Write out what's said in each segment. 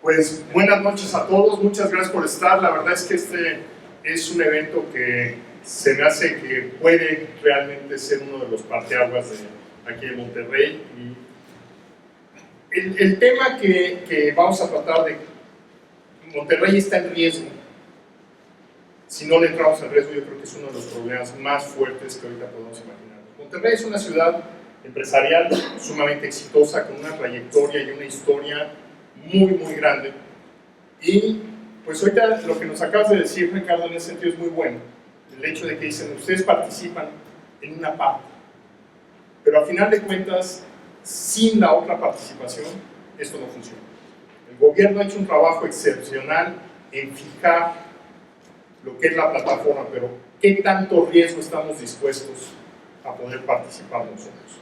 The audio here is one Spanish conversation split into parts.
Pues buenas noches a todos, muchas gracias por estar. La verdad es que este es un evento que se me hace que puede realmente ser uno de los parteaguas de aquí de Monterrey. Y el tema que vamos a tratar de Monterrey está en riesgo. Si no le entramos en riesgo, yo creo que es uno de los problemas más fuertes que ahorita podemos imaginar. Monterrey es una ciudad empresarial sumamente exitosa, con una trayectoria y una historia muy grande. Y pues ahorita lo que nos acabas de decir, Ricardo, en ese sentido es muy bueno. El hecho de que dicen, ustedes participan en una parte, pero al final de cuentas, sin la otra participación, esto no funciona. El gobierno ha hecho un trabajo excepcional en fijar lo que es la plataforma, pero ¿qué tanto riesgo estamos dispuestos a poder participar nosotros?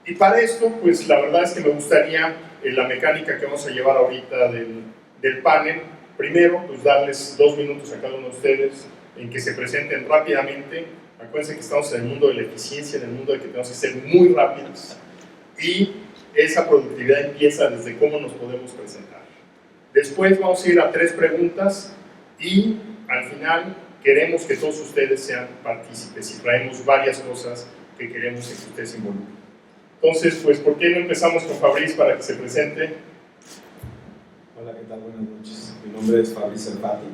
Y para esto, pues la verdad es que me gustaría, en la mecánica que vamos a llevar ahorita del panel, primero, pues darles 2 minutos a cada uno de ustedes en que se presenten rápidamente. Acuérdense que estamos en el mundo de la eficiencia, en el mundo de que tenemos que ser muy rápidos, y esa productividad empieza desde cómo nos podemos presentar. Después vamos a ir a 3 preguntas y al final queremos que todos ustedes sean partícipes y traemos varias cosas que queremos que ustedes se involucren. Entonces, pues, ¿por qué no empezamos con Fabriz para que se presente? Hola, ¿qué tal? Buenas noches. Mi nombre es Fabriz Serpati.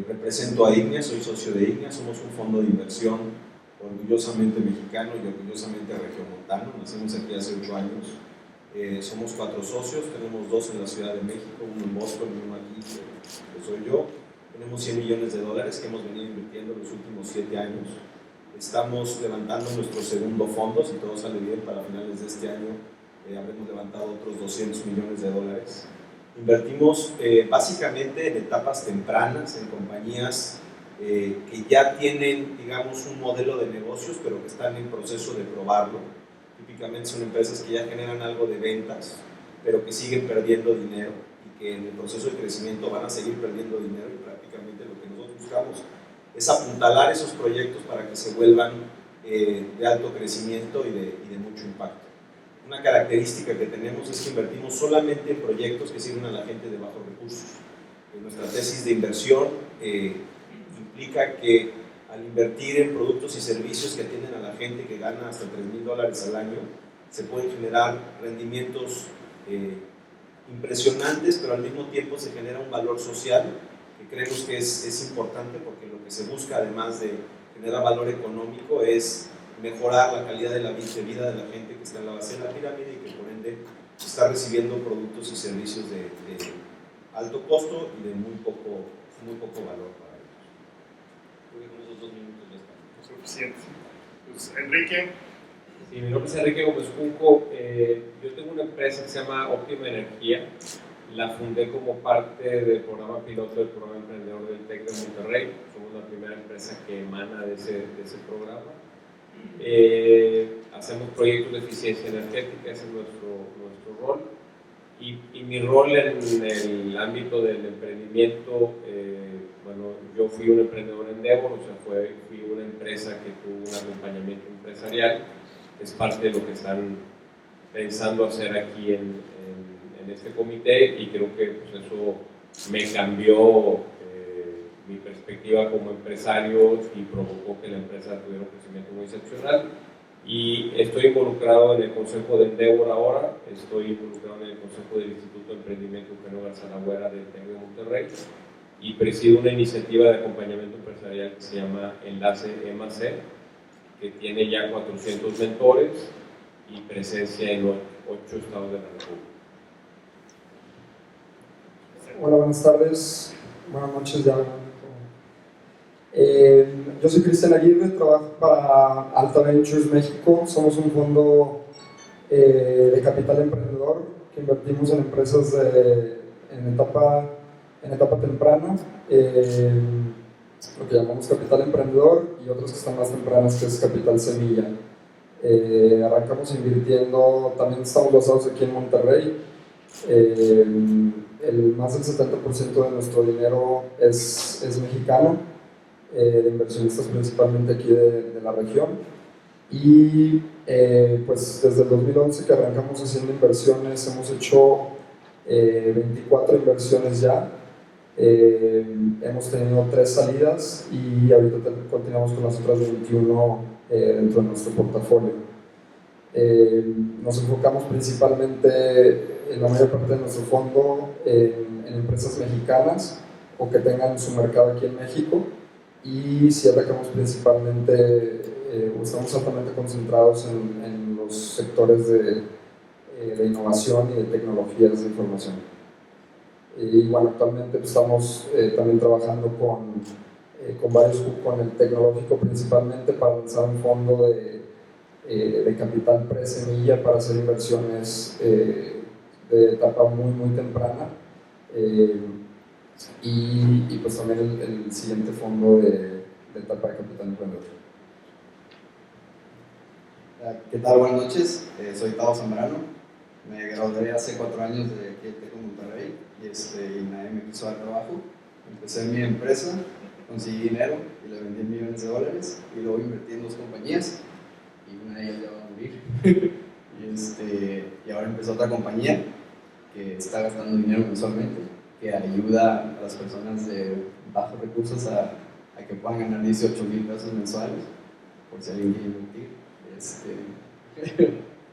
Represento a Ignea, soy socio de Ignea. Somos un fondo de inversión orgullosamente mexicano y orgullosamente regiomontano. Nacimos aquí hace 8 años. Somos 4 socios, tenemos 2 en la Ciudad de México, uno en Boston y uno aquí, que soy yo. Tenemos $100 millones que hemos venido invirtiendo los últimos 7 años. Estamos levantando nuestro segundo fondo, si todo sale bien, para finales de este año habremos levantado otros $200 millones. Invertimos básicamente en etapas tempranas, en compañías que ya tienen, digamos, un modelo de negocios, pero que están en proceso de probarlo. Típicamente son empresas que ya generan algo de ventas, pero que siguen perdiendo dinero y que en el proceso de crecimiento van a seguir perdiendo dinero, y prácticamente lo que nosotros buscamos es apuntalar esos proyectos para que se vuelvan de alto crecimiento y de mucho impacto. Una característica que tenemos es que invertimos solamente en proyectos que sirven a la gente de bajos recursos. Nuestra tesis de inversión implica que al invertir en productos y servicios que atienden a la gente, que gana hasta $3,000 al año, se pueden generar rendimientos impresionantes, pero al mismo tiempo se genera un valor social que creemos que es importante, porque lo que se busca, además de generar valor económico, es mejorar la calidad de la vida de la gente que está en la base de la pirámide y que por ende está recibiendo productos y servicios de alto costo y de muy poco valor para ellos. Creo que con esos 2 minutos ya está. Suficiente. Pues, Enrique. Sí, mi nombre es Enrique Gómez Junco. Yo tengo una empresa que se llama Óptima Energía. La fundé como parte del programa piloto del programa emprendedor del TEC de Monterrey. Somos la primera empresa que emana de ese programa. Hacemos proyectos de eficiencia energética, ese es nuestro rol. Y mi rol en el ámbito del emprendimiento, bueno, yo fui un emprendedor en Endeavor, o sea, fui una empresa que tuvo un acompañamiento empresarial. Es parte de lo que están pensando hacer aquí en este comité, y creo que pues, eso me cambió mi perspectiva como empresario y provocó que la empresa tuviera un crecimiento muy excepcional. Y estoy involucrado en el consejo de Endeavor ahora, estoy involucrado en el consejo del Instituto de Emprendimiento Eugenio Garzalagüera del TEC de Monterrey, y presido una iniciativa de acompañamiento empresarial que se llama Enlace EMAC, que tiene ya 400 mentores y presencia en 8 estados de la República. Hola, buenas tardes, buenas noches ya. Yo soy Cristian Aguirre, trabajo para Alta Ventures México. Somos un fondo de capital emprendedor que invertimos en empresas en etapa temprana, lo que llamamos capital emprendedor, y otros que están más tempranas, que es capital semilla. Arrancamos invirtiendo, también estamos basados aquí en Monterrey. Más del 70% de nuestro dinero es mexicano, de inversionistas principalmente aquí de la región. Y pues desde el 2011 que arrancamos haciendo inversiones, hemos hecho 24 inversiones ya. Hemos tenido 3 salidas y ahorita continuamos con las otras 21 dentro de nuestro portafolio. Nos enfocamos principalmente en la mayor parte de nuestro fondo en empresas mexicanas o que tengan su mercado aquí en México, y si atacamos principalmente o estamos altamente concentrados en los sectores de innovación y de tecnologías de información. Y bueno, actualmente estamos también trabajando con varios, con el tecnológico principalmente, para lanzar un fondo de capital pre-semilla para hacer inversiones de etapa muy temprana, y pues también el siguiente fondo de etapa de capital emprendedor. ¿Qué tal? Buenas noches, soy Tavo Zambrano, me gradué hace 4 años de aquí de Monterrey y nadie me quiso dar trabajo. Empecé mi empresa, conseguí dinero y le vendí millones de dólares, y luego invertí en 2 compañías y una de ellas ya va a morir. Y ahora empezó otra compañía que está gastando dinero mensualmente, que ayuda a las personas de bajos recursos a que puedan ganar 18,000 pesos mensuales, por si alguien quiere invertir.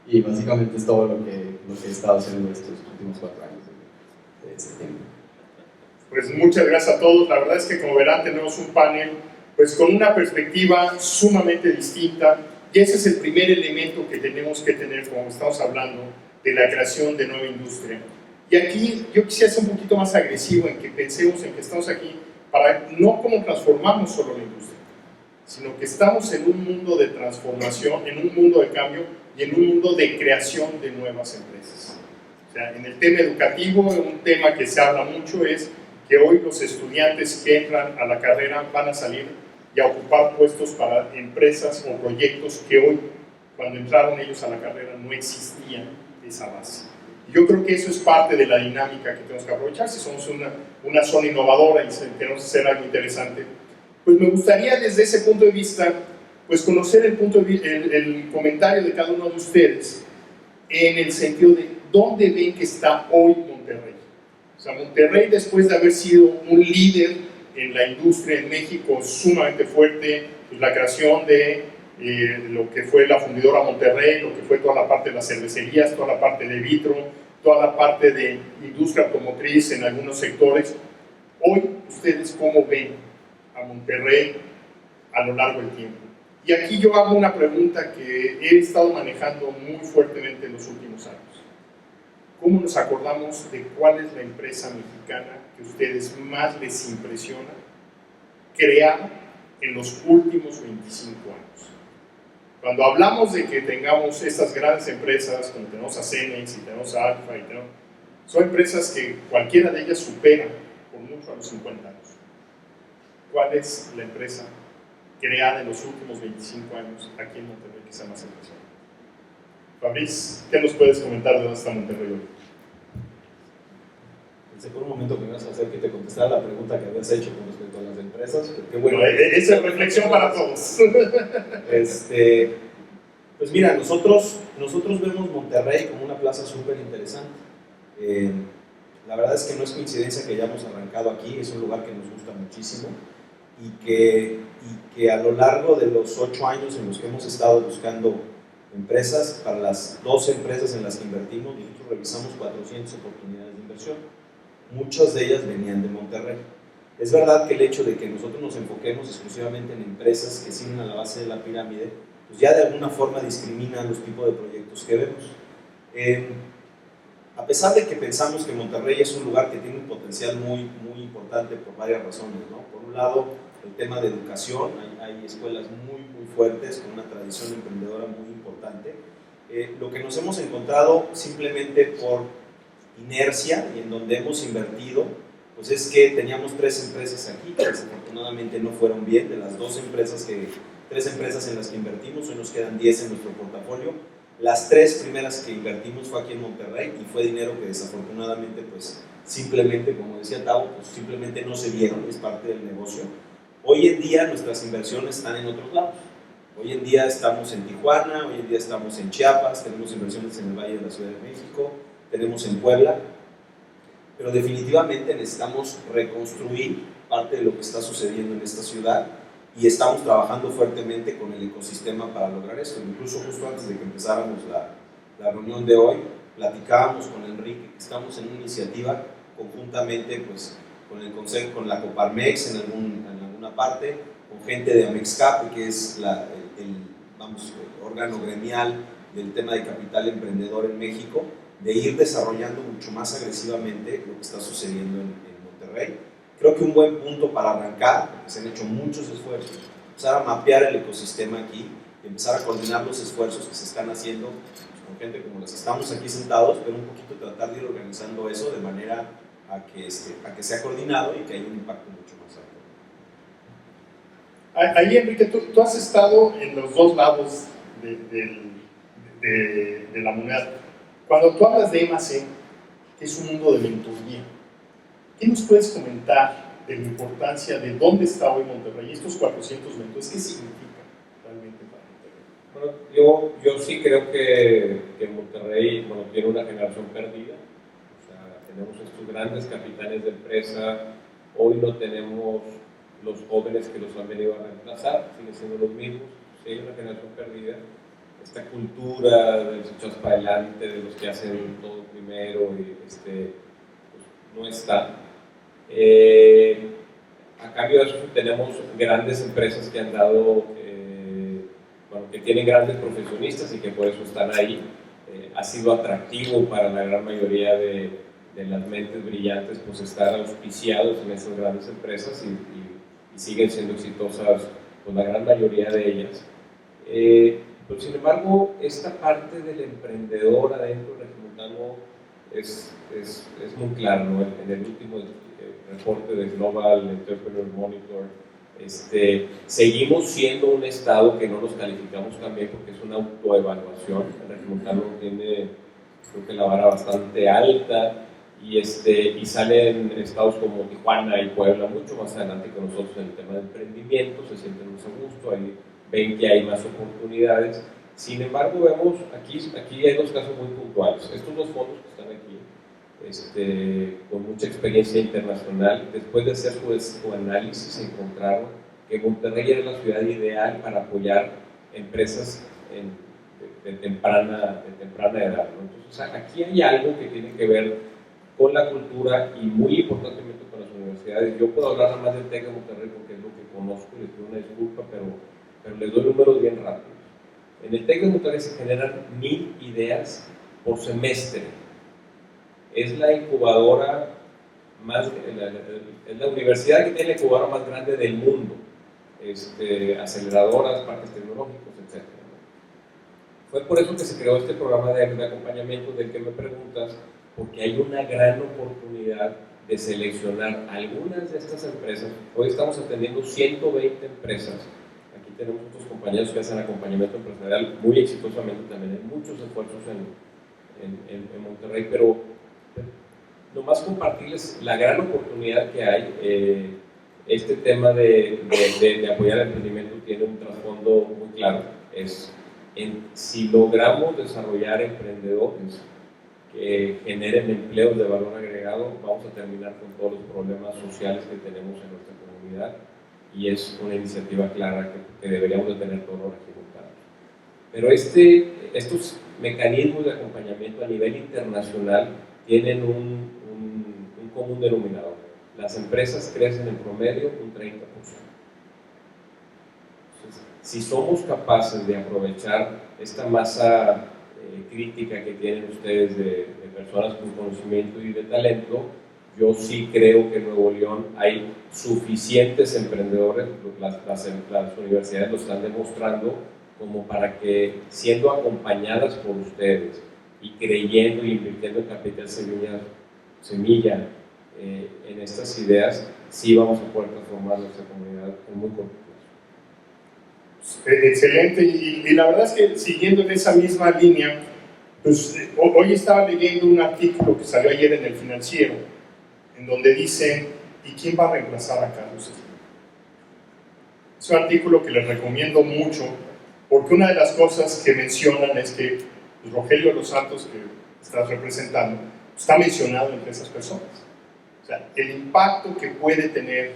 Y básicamente es todo lo que he estado haciendo estos últimos 4 años de este tiempo. Pues muchas gracias a todos. La verdad es que, como verán, tenemos un panel pues con una perspectiva sumamente distinta, y ese es el primer elemento que tenemos que tener cuando estamos hablando de la creación de nueva industria. Y aquí yo quisiera ser un poquito más agresivo en que pensemos en que estamos aquí para no como transformamos solo la industria, sino que estamos en un mundo de transformación, en un mundo de cambio y en un mundo de creación de nuevas empresas. O sea, en el tema educativo, un tema que se habla mucho es que hoy los estudiantes que entran a la carrera van a salir y a ocupar puestos para empresas o proyectos que hoy, cuando entraron ellos a la carrera, no existía esa base. Y yo creo que eso es parte de la dinámica que tenemos que aprovechar. Si somos una zona innovadora y queremos hacer algo interesante, pues me gustaría desde ese punto de vista pues conocer el comentario de cada uno de ustedes en el sentido de dónde ven que está hoy Monterrey. O sea, Monterrey, después de haber sido un líder en la industria en México sumamente fuerte, pues la creación de lo que fue la fundidora Monterrey, lo que fue toda la parte de las cervecerías, toda la parte de vitro, toda la parte de industria automotriz en algunos sectores. Hoy, ¿ustedes cómo ven a Monterrey a lo largo del tiempo? Y aquí yo hago una pregunta que he estado manejando muy fuertemente en los últimos años. ¿Cómo nos acordamos de cuál es la empresa mexicana que a ustedes más les impresiona crear en los últimos 25 años? Cuando hablamos de que tengamos estas grandes empresas, como tenemos a Cenex y tenemos a Alfa, son empresas que cualquiera de ellas supera por mucho a los 50 años. ¿Cuál es la empresa creada en los últimos 25 años aquí en Monterrey que sea más impresionante? Fabriz, ¿qué nos puedes comentar de dónde está Monterrey hoy? Pensé por un momento que me ibas a hacer que te contestara la pregunta que habías hecho con respecto a las empresas. Qué bueno. Esa es reflexión para todos. Pues mira, nosotros vemos Monterrey como una plaza súper interesante. La verdad es que no es coincidencia que hayamos arrancado aquí, es un lugar que nos gusta muchísimo y que a lo largo de los 8 años en los que hemos estado buscando empresas, para las 12 empresas en las que invertimos, nosotros revisamos 400 oportunidades de inversión. Muchas de ellas venían de Monterrey. Es verdad que el hecho de que nosotros nos enfoquemos exclusivamente en empresas que siguen a la base de la pirámide, pues ya de alguna forma discrimina los tipos de proyectos que vemos. A pesar de que pensamos que Monterrey es un lugar que tiene un potencial muy importante por varias razones, ¿no? Por un lado, el tema de educación, hay escuelas muy fuertes con una tradición emprendedora muy importante. Lo que nos hemos encontrado simplemente por inercia y en donde hemos invertido, pues es que teníamos 3 empresas aquí que desafortunadamente no fueron bien. De las 3 empresas en las que invertimos, hoy nos quedan 10 en nuestro portafolio. Las 3 primeras que invertimos fue aquí en Monterrey y fue dinero que desafortunadamente pues simplemente, como decía Tavo, pues simplemente no se dieron, es parte del negocio. Hoy en día nuestras inversiones están en otros lados. Hoy en día estamos en Tijuana, hoy en día estamos en Chiapas, tenemos inversiones en el Valle de la Ciudad de México, tenemos en Puebla, pero definitivamente necesitamos reconstruir parte de lo que está sucediendo en esta ciudad y estamos trabajando fuertemente con el ecosistema para lograr esto. Incluso justo antes de que empezáramos la reunión de hoy, platicábamos con Enrique que estamos en una iniciativa conjuntamente pues, con el Consejo, con la Coparmex en alguna parte, con gente de Amexcap, que es el órgano gremial del tema de capital emprendedor en México, de ir desarrollando mucho más agresivamente lo que está sucediendo en Monterrey. Creo que un buen punto para arrancar, porque se han hecho muchos esfuerzos, empezar a mapear el ecosistema aquí y empezar a coordinar los esfuerzos que se están haciendo pues, con gente como las que estamos aquí sentados, pero un poquito tratar de ir organizando eso de manera a que sea coordinado y que haya un impacto mucho más alto. Ahí, Enrique, tú has estado en los dos lados de la moneda. Cuando tú hablas de EMAC, que es un mundo de mentoría, ¿qué nos puedes comentar de la importancia de dónde está hoy Monterrey? Estos 400 mentores, ¿qué significa realmente para Monterrey? Bueno, yo sí creo que Monterrey tiene una generación perdida. O sea, tenemos estos grandes capitanes de empresa. Hoy no tenemos los jóvenes que los han venido a reemplazar, siguen siendo los mismos. Sí, hay una generación perdida. Esta cultura de los echos para adelante, de los que hacen todo primero, y pues, no está. A cambio de eso tenemos grandes empresas que han dado, que tienen grandes profesionistas y que por eso están ahí. Ha sido atractivo para la gran mayoría de las mentes brillantes pues estar auspiciados en esas grandes empresas y siguen siendo exitosas pues, la gran mayoría de ellas. Pero sin embargo, esta parte del emprendedor adentro del regimontano es muy claro, ¿no? En el último reporte de Global Entrepreneur Monitor, seguimos siendo un estado que no nos calificamos también porque es una autoevaluación. El regimontano tiene, creo que la vara bastante alta y salen estados como Tijuana y Puebla mucho más adelante que nosotros en el tema de emprendimiento, se sienten más a gusto, ahí ven que hay más oportunidades. Sin embargo, vemos aquí hay dos casos muy puntuales. Estos dos fondos que están aquí, con mucha experiencia internacional, después de hacer su análisis, encontraron que Monterrey era la ciudad ideal para apoyar empresas de temprana edad, ¿no? Entonces, aquí hay algo que tiene que ver con la cultura y muy importantemente con las universidades. Yo puedo hablar nada más del TEC de Monterrey porque es lo que conozco, les pido una disculpa, pero les doy números bien rápidos. En el TEC de Monterrey se generan 1000 ideas por semestre. Es la incubadora es la universidad que tiene la incubadora más grande del mundo. Aceleradoras, parques tecnológicos, etc. Fue por eso que se creó este programa de acompañamiento del que me preguntas, porque hay una gran oportunidad de seleccionar algunas de estas empresas. Hoy estamos atendiendo 120 empresas. Aquí tenemos otros compañeros que hacen acompañamiento empresarial muy exitosamente también. Hay muchos esfuerzos en Monterrey, pero nomás compartirles la gran oportunidad que hay. Este tema de apoyar el emprendimiento tiene un trasfondo muy claro. Si logramos desarrollar emprendedores que generen empleos de valor agregado, vamos a terminar con todos los problemas sociales que tenemos en nuestra comunidad, y es una iniciativa clara que deberíamos de tener todos los regimontales. Pero estos mecanismos de acompañamiento a nivel internacional tienen un común denominador. Las empresas crecen en promedio un 30%. Entonces, si somos capaces de aprovechar esta masa crítica que tienen ustedes de personas con conocimiento y de talento, yo sí creo que en Nuevo León hay suficientes emprendedores, las universidades lo están demostrando, como para que, siendo acompañadas por ustedes y creyendo y invirtiendo en capital semilla en estas ideas, sí vamos a poder transformar nuestra comunidad en muy corto plazo. Excelente, y la verdad es que siguiendo en esa misma línea, pues hoy estaba leyendo un artículo que salió ayer en El Financiero, en donde dice, ¿y quién va a reemplazar a Carlos Slim? Es un artículo que les recomiendo mucho, porque una de las cosas que mencionan es que pues, Rogelio de los Santos, que estás representando, está mencionado entre esas personas. O sea, el impacto que puede tener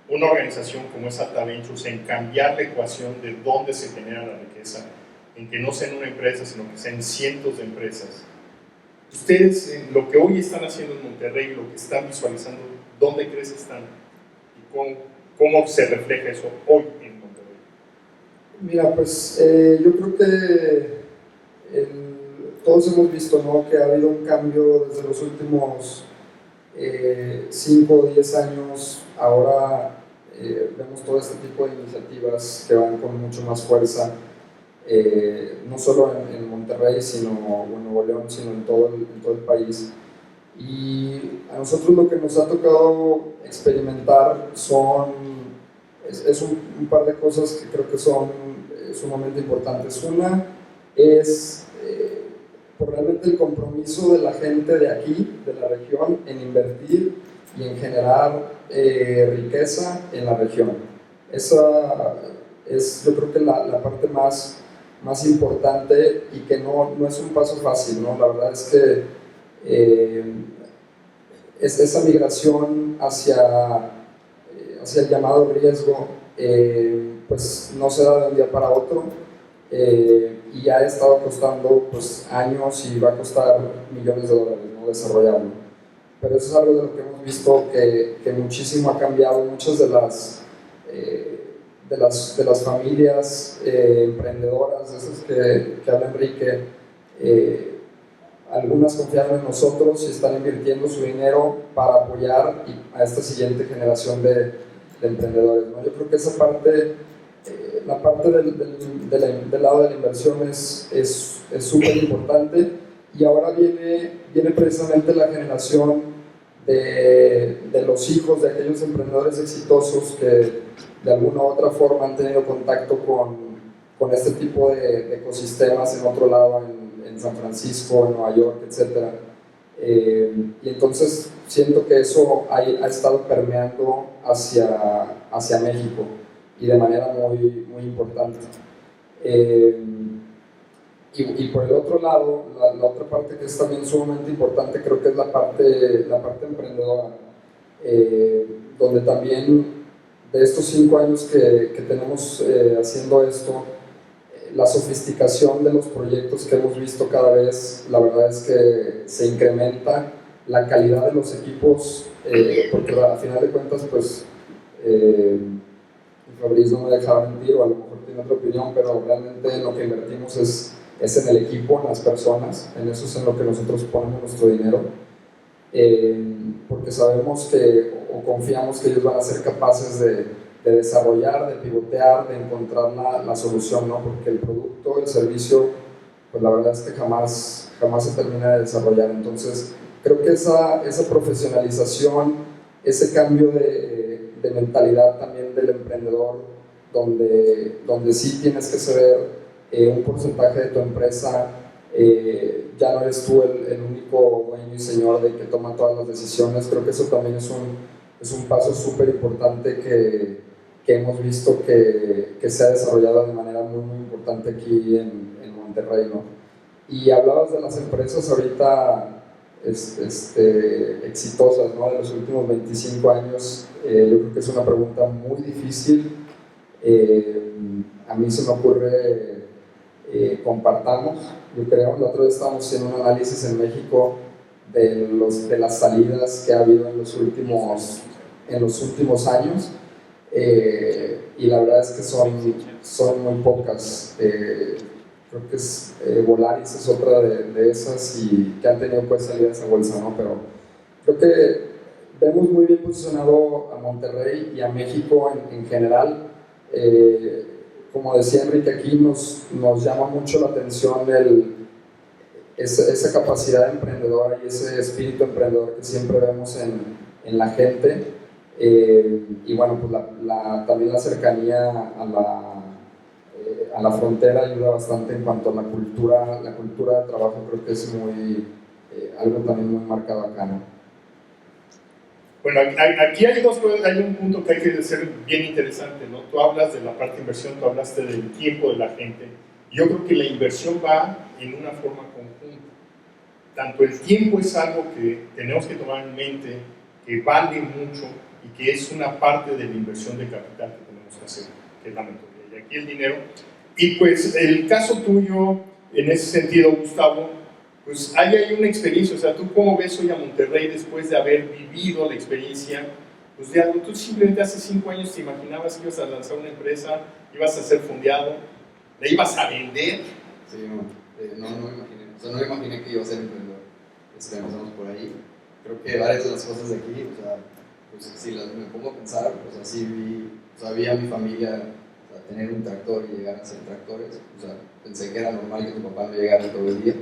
una organización como es Alta Ventures en cambiar la ecuación de dónde se genera la riqueza, en que no sea en una empresa, sino que sea en cientos de empresas. Ustedes, lo que hoy están haciendo en Monterrey, lo que están visualizando, ¿dónde crees que están? ¿Y cómo se refleja eso hoy en Monterrey? Mira, pues yo creo que todos hemos visto, ¿no?, que ha habido un cambio desde los últimos 5 o 10 años. Ahora vemos todo este tipo de iniciativas que van con mucho más fuerza, no solo en Monterrey, sino en Nuevo León, sino en todo el país. Y a nosotros lo que nos ha tocado experimentar es un par de cosas que creo que son sumamente importantes. Una es por realmente el compromiso de la gente de aquí, de la región, en invertir y en generar riqueza en la región. Esa es, yo creo que la parte más importante, y que no es un paso fácil, ¿no? La verdad es que esa migración hacia el llamado riesgo, pues no se da de un día para otro, y ha estado costando pues años y va a costar millones de dólares, ¿no?, desarrollarlo. Pero eso es algo de lo que hemos visto que muchísimo ha cambiado. Muchas de las familias emprendedoras, de esas que habla Enrique, algunas confiaron en nosotros y están invirtiendo su dinero para apoyar a esta siguiente generación de emprendedores, ¿no? Yo creo que esa parte, la parte del lado de la inversión es súper importante. Y ahora viene precisamente la generación de los hijos de aquellos emprendedores exitosos que de alguna u otra forma han tenido contacto con este tipo de ecosistemas en otro lado, en San Francisco, en Nueva York, etc. Y entonces siento que eso ha estado permeando hacia México, y de manera muy, muy importante. Y por el otro lado, la otra parte que es también sumamente importante, creo que es la parte emprendedora, donde también de estos 5 años que tenemos haciendo esto, la sofisticación de los proyectos que hemos visto cada vez, la verdad es que se incrementa la calidad de los equipos, porque a final de cuentas, pues, Fabriz no me dejaba mentir, o a lo mejor tiene otra opinión, pero realmente en lo que invertimos es en el equipo, en las personas, en eso es en lo que nosotros ponemos nuestro dinero, porque sabemos o confiamos que ellos van a ser capaces de desarrollar, de pivotear, de encontrar la solución, ¿no? Porque el producto, el servicio, pues la verdad es que jamás se termina de desarrollar. Entonces creo que esa profesionalización, ese cambio de mentalidad también del emprendedor, donde sí tienes que ceder un porcentaje de tu empresa, ya no eres tú el único dueño y señor de que toma todas las decisiones. Creo que eso también es un paso súper importante que hemos visto que se ha desarrollado de manera muy, muy importante aquí en Monterrey, ¿no? Y hablabas de las empresas ahorita exitosas, ¿no?, de los últimos 25 años. Yo creo que es una pregunta muy difícil. A mí se me ocurre, compartamos, yo creo. La otra vez estábamos haciendo un análisis en México de las salidas que ha habido en los últimos años, y la verdad es que son muy pocas. Creo que Volaris es otra de esas, y que han tenido pues salidas a bolsa, ¿no? Pero creo que vemos muy bien posicionado a Monterrey y a México en general. Como decía Enrique, aquí nos llama mucho la atención esa capacidad emprendedora y ese espíritu emprendedor que siempre vemos en la gente. Y bueno, pues también la cercanía a la frontera ayuda bastante en cuanto a la cultura de trabajo. Creo que es algo también muy marcado acá, ¿no? Bueno, aquí hay dos cosas, hay un punto que hay que ser bien interesante, ¿no? Tú hablas de la parte de inversión, tú hablaste del tiempo de la gente. Yo creo que la inversión va en una forma conjunta. Tanto el tiempo es algo que tenemos que tomar en mente, que vale mucho y que es una parte de la inversión de capital que tenemos que hacer, que es la mentoría. Y aquí el dinero. Y pues el caso tuyo, en ese sentido, Gustavo, pues ahí hay una experiencia. O sea, ¿tú cómo ves hoy a Monterrey después de haber vivido la experiencia? Pues de algo, tú simplemente hace 5 años te imaginabas que ibas a lanzar una empresa, ibas a ser fondeado, la ibas a vender. Sí, no me imaginé. O sea, no me imaginé que iba a ser emprendedor. Empezamos por ahí. Creo que varias de las cosas de aquí, o sea, pues si me pongo a pensar, o sea, sí vi a mi familia, o sea, tener un tractor y llegar a hacer tractores. O sea, pensé que era normal que tu papá no llegara todo el día,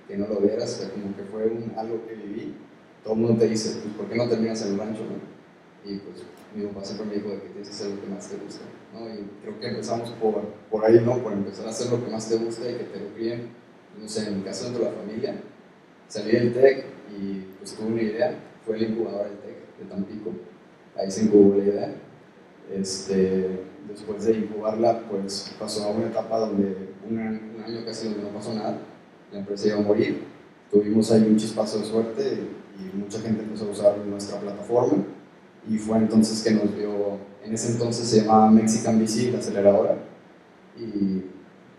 que no lo vieras, o sea, como que fue algo que viví. Todo el mundo te dice, pues, ¿por qué no terminas en el rancho, no? Y pues mi papá siempre me dijo de que tienes que hacer lo que más te gusta, ¿no? Y creo que empezamos por ahí, ¿no? Por empezar a hacer lo que más te gusta y que te lo críen. No sé, en mi caso dentro de la familia, salí del TEC y pues tuve una idea, fue la incubadora del TEC de Tampico, ahí se incubó la idea. Después de incubarla, pues pasó a una etapa donde un año casi donde no pasó nada, la empresa iba a morir, tuvimos ahí un chispazo de suerte y mucha gente empezó a usar nuestra plataforma. Y fue entonces que nos dio, en ese entonces se llamaba Mexican VC, la aceleradora, y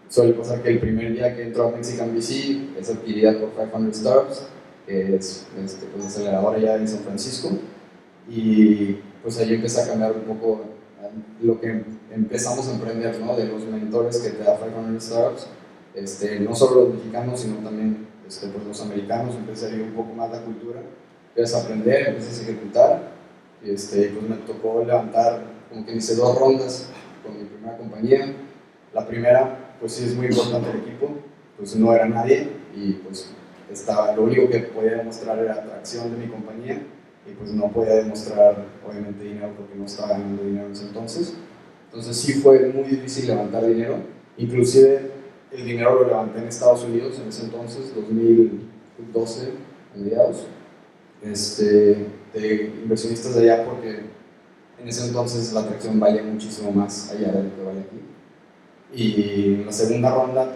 suele pasar que el primer día que entró a Mexican VC es adquirida por 500 Startups, que es pues, la aceleradora ya en San Francisco, y pues ahí empezó a cambiar un poco lo que empezamos a emprender, ¿no? De los mentores que te da 500 Startups, no solo los mexicanos, sino también pues los americanos, empecé a ir un poco más la cultura, empiezas a aprender, empiezas a ejecutar. Pues me tocó levantar, como que hice 2 rondas con mi primera compañía. La primera, pues sí es muy importante el equipo, pues no era nadie y pues lo único que podía demostrar era atracción de mi compañía y pues no podía demostrar obviamente dinero porque no estaba ganando dinero en ese entonces. Entonces sí fue muy difícil levantar dinero, inclusive el dinero lo levanté en Estados Unidos en ese entonces, 2012, a mediados. De inversionistas de allá porque en ese entonces la atracción valía muchísimo más allá de lo que vale aquí. Y en la segunda ronda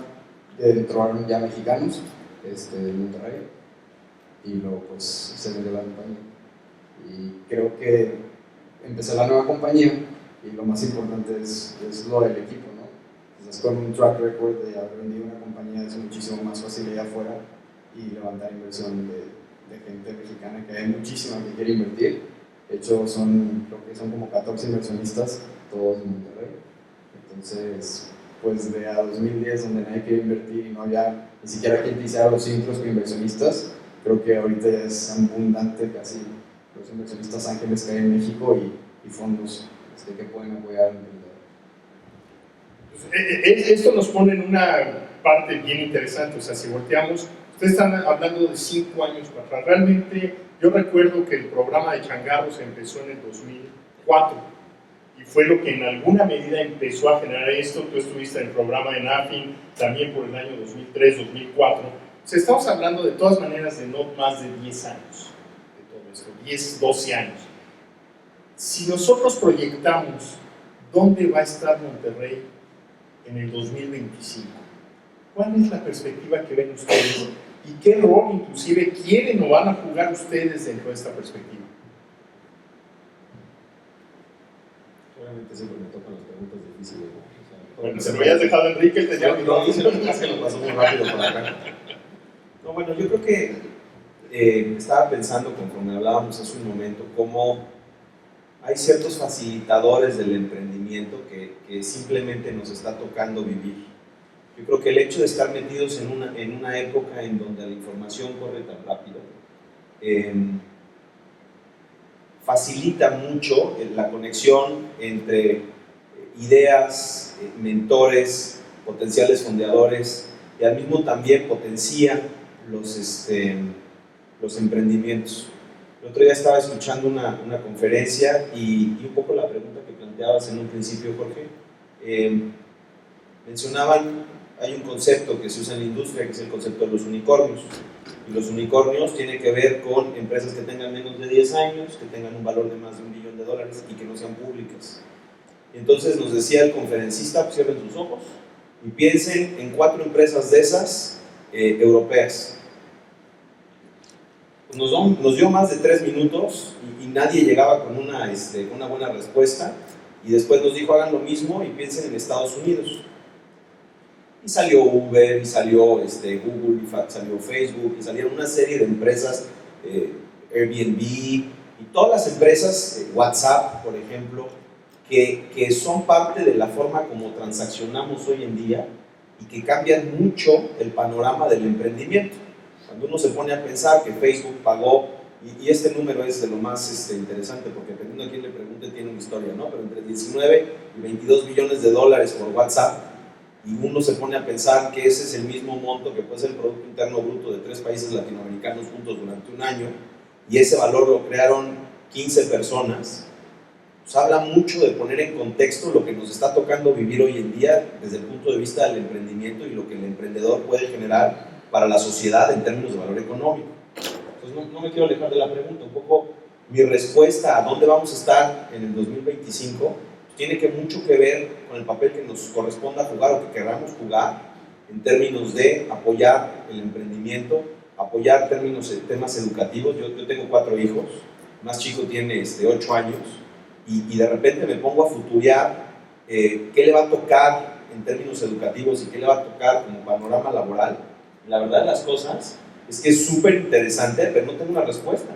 entraron ya mexicanos de Monterrey y luego pues se vendió la compañía. Y creo que empecé la nueva compañía y lo más importante es lo del equipo, ¿no? Entonces con un track record de haber vendido una compañía es muchísimo más fácil ir afuera y levantar inversión de gente mexicana, que hay muchísima que quiere invertir. De hecho, creo que son como 14 inversionistas, todos en Monterrey. Entonces, pues de a 2010, donde nadie quiere invertir y no había ni siquiera quien te hiciera los intros con inversionistas, creo que ahorita ya es abundante casi los inversionistas ángeles que hay en México y fondos que pueden apoyar al emprendedor. Esto nos pone en una parte bien interesante. O sea, si volteamos, ustedes están hablando de 5 años para atrás. Realmente, yo recuerdo que el programa de Changarros empezó en el 2004 y fue lo que en alguna medida empezó a generar esto. Tú estuviste en el programa de NAFIN también por el año 2003, 2004. O sea, estamos hablando de todas maneras de no más de 10 años de todo esto, 10, 12 años. Si nosotros proyectamos dónde va a estar Monterrey en el 2025, ¿cuál es la perspectiva que ven ustedes? ¿Y qué rol inclusive quieren o van a jugar ustedes dentro de esta perspectiva? Obviamente siempre me tocan las preguntas difíciles, ¿no? O sea, Bueno, se lo habías dejado a Enrique, él tenía que no, es que lo pasó muy rápido por acá. No, bueno, yo creo que estaba pensando conforme hablábamos hace un momento cómo hay ciertos facilitadores del emprendimiento que simplemente nos está tocando vivir. Yo creo que el hecho de estar metidos en una época en donde la información corre tan rápido facilita mucho la conexión entre ideas, mentores, potenciales fondeadores y al mismo también potencia los emprendimientos. El otro día estaba escuchando una conferencia y un poco la pregunta que planteabas en un principio, Jorge, mencionaban, hay un concepto que se usa en la industria que es el concepto de los unicornios. Y los unicornios tienen que ver con empresas que tengan menos de 10 años, que tengan un valor de más de $1 billón y que no sean públicas. Y entonces nos decía el conferencista, pues cierren sus ojos y piensen en 4 empresas de esas europeas. Nos dio más de 3 minutos y nadie llegaba con una buena respuesta, y después nos dijo hagan lo mismo y piensen en Estados Unidos. Y salió Uber, y salió Google, y salió Facebook, y salieron una serie de empresas, Airbnb, y todas las empresas, WhatsApp, por ejemplo, que son parte de la forma como transaccionamos hoy en día y que cambian mucho el panorama del emprendimiento. Cuando uno se pone a pensar que Facebook pagó, y este número es de lo más interesante, porque dependiendo a quién le pregunte tiene una historia, ¿no? Pero entre 19 y 22 billones de dólares por WhatsApp, y uno se pone a pensar que ese es el mismo monto que puede ser el Producto Interno Bruto de 3 países latinoamericanos juntos durante un año, y ese valor lo crearon 15 personas, pues habla mucho de poner en contexto lo que nos está tocando vivir hoy en día desde el punto de vista del emprendimiento y lo que el emprendedor puede generar para la sociedad en términos de valor económico. Entonces no me quiero alejar de la pregunta, un poco mi respuesta a dónde vamos a estar en el 2025 tiene mucho que ver con el papel que nos corresponda jugar o que queramos jugar en términos de apoyar el emprendimiento, apoyar temas educativos. Yo tengo 4 hijos, el más chico tiene 8 años, y de repente me pongo a futurear qué le va a tocar en términos educativos y qué le va a tocar como panorama laboral. La verdad de las cosas es que es súper interesante, pero no tengo una respuesta.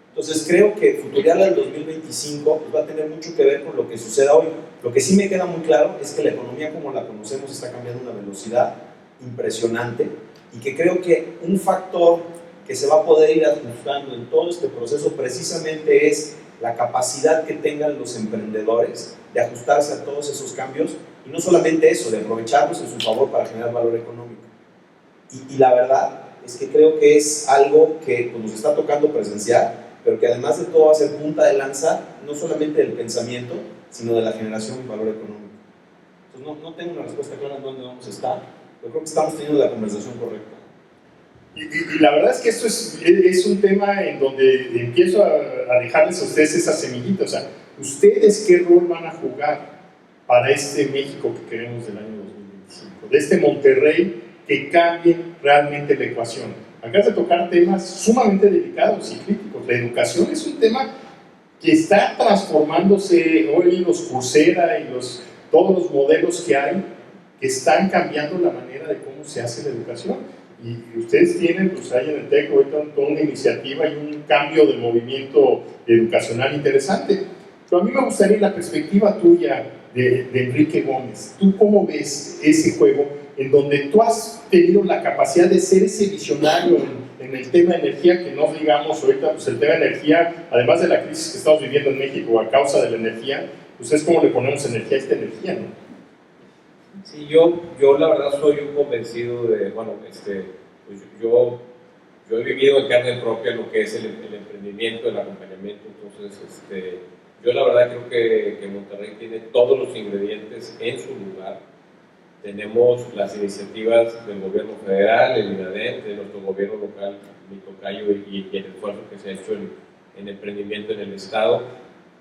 Entonces creo que futurear al 2025 pues, va a tener mucho que ver con lo que suceda hoy. Lo que sí me queda muy claro es que la economía como la conocemos está cambiando a una velocidad impresionante, y que creo que un factor que se va a poder ir ajustando en todo este proceso precisamente es la capacidad que tengan los emprendedores de ajustarse a todos esos cambios, y no solamente eso, de aprovecharlos en su favor para generar valor económico. Y la verdad es que creo que es algo que pues, nos está tocando presenciar, pero que además de todo va a ser punta de lanza, no solamente del pensamiento, sino de la generación de valor económico. Entonces no tengo una respuesta clara en dónde vamos a estar, pero creo que estamos teniendo la conversación correcta. Y la verdad es que esto es un tema en donde empiezo a dejarles a ustedes esa semillita. O sea, ¿ustedes qué rol van a jugar para este México que queremos del año 2025? De este Monterrey que cambie realmente la ecuación. Acabas de tocar temas sumamente delicados y críticos. La educación es un tema que está transformándose hoy, los Coursera y todos los modelos que hay, que están cambiando la manera de cómo se hace la educación. Y ustedes tienen, pues ahí en el TEC, ahorita toda una iniciativa y un cambio de movimiento educacional interesante. Pero a mí me gustaría la perspectiva tuya de Enrique Gómez. ¿Tú cómo ves ese juego en donde tú has tenido la capacidad de ser ese visionario en el tema de energía, que no digamos ahorita, pues el tema de energía, además de la crisis que estamos viviendo en México a causa de la energía, pues es como le ponemos energía a esta energía, ¿no? Sí, yo la verdad soy un convencido de, bueno, pues yo he vivido en carne propia lo que es el emprendimiento, el acompañamiento. Entonces yo la verdad creo que Monterrey tiene todos los ingredientes en su lugar. Tenemos las iniciativas del gobierno federal, el INADEM, de nuestro gobierno local, mi tocayo, y el esfuerzo que se ha hecho en emprendimiento en el estado.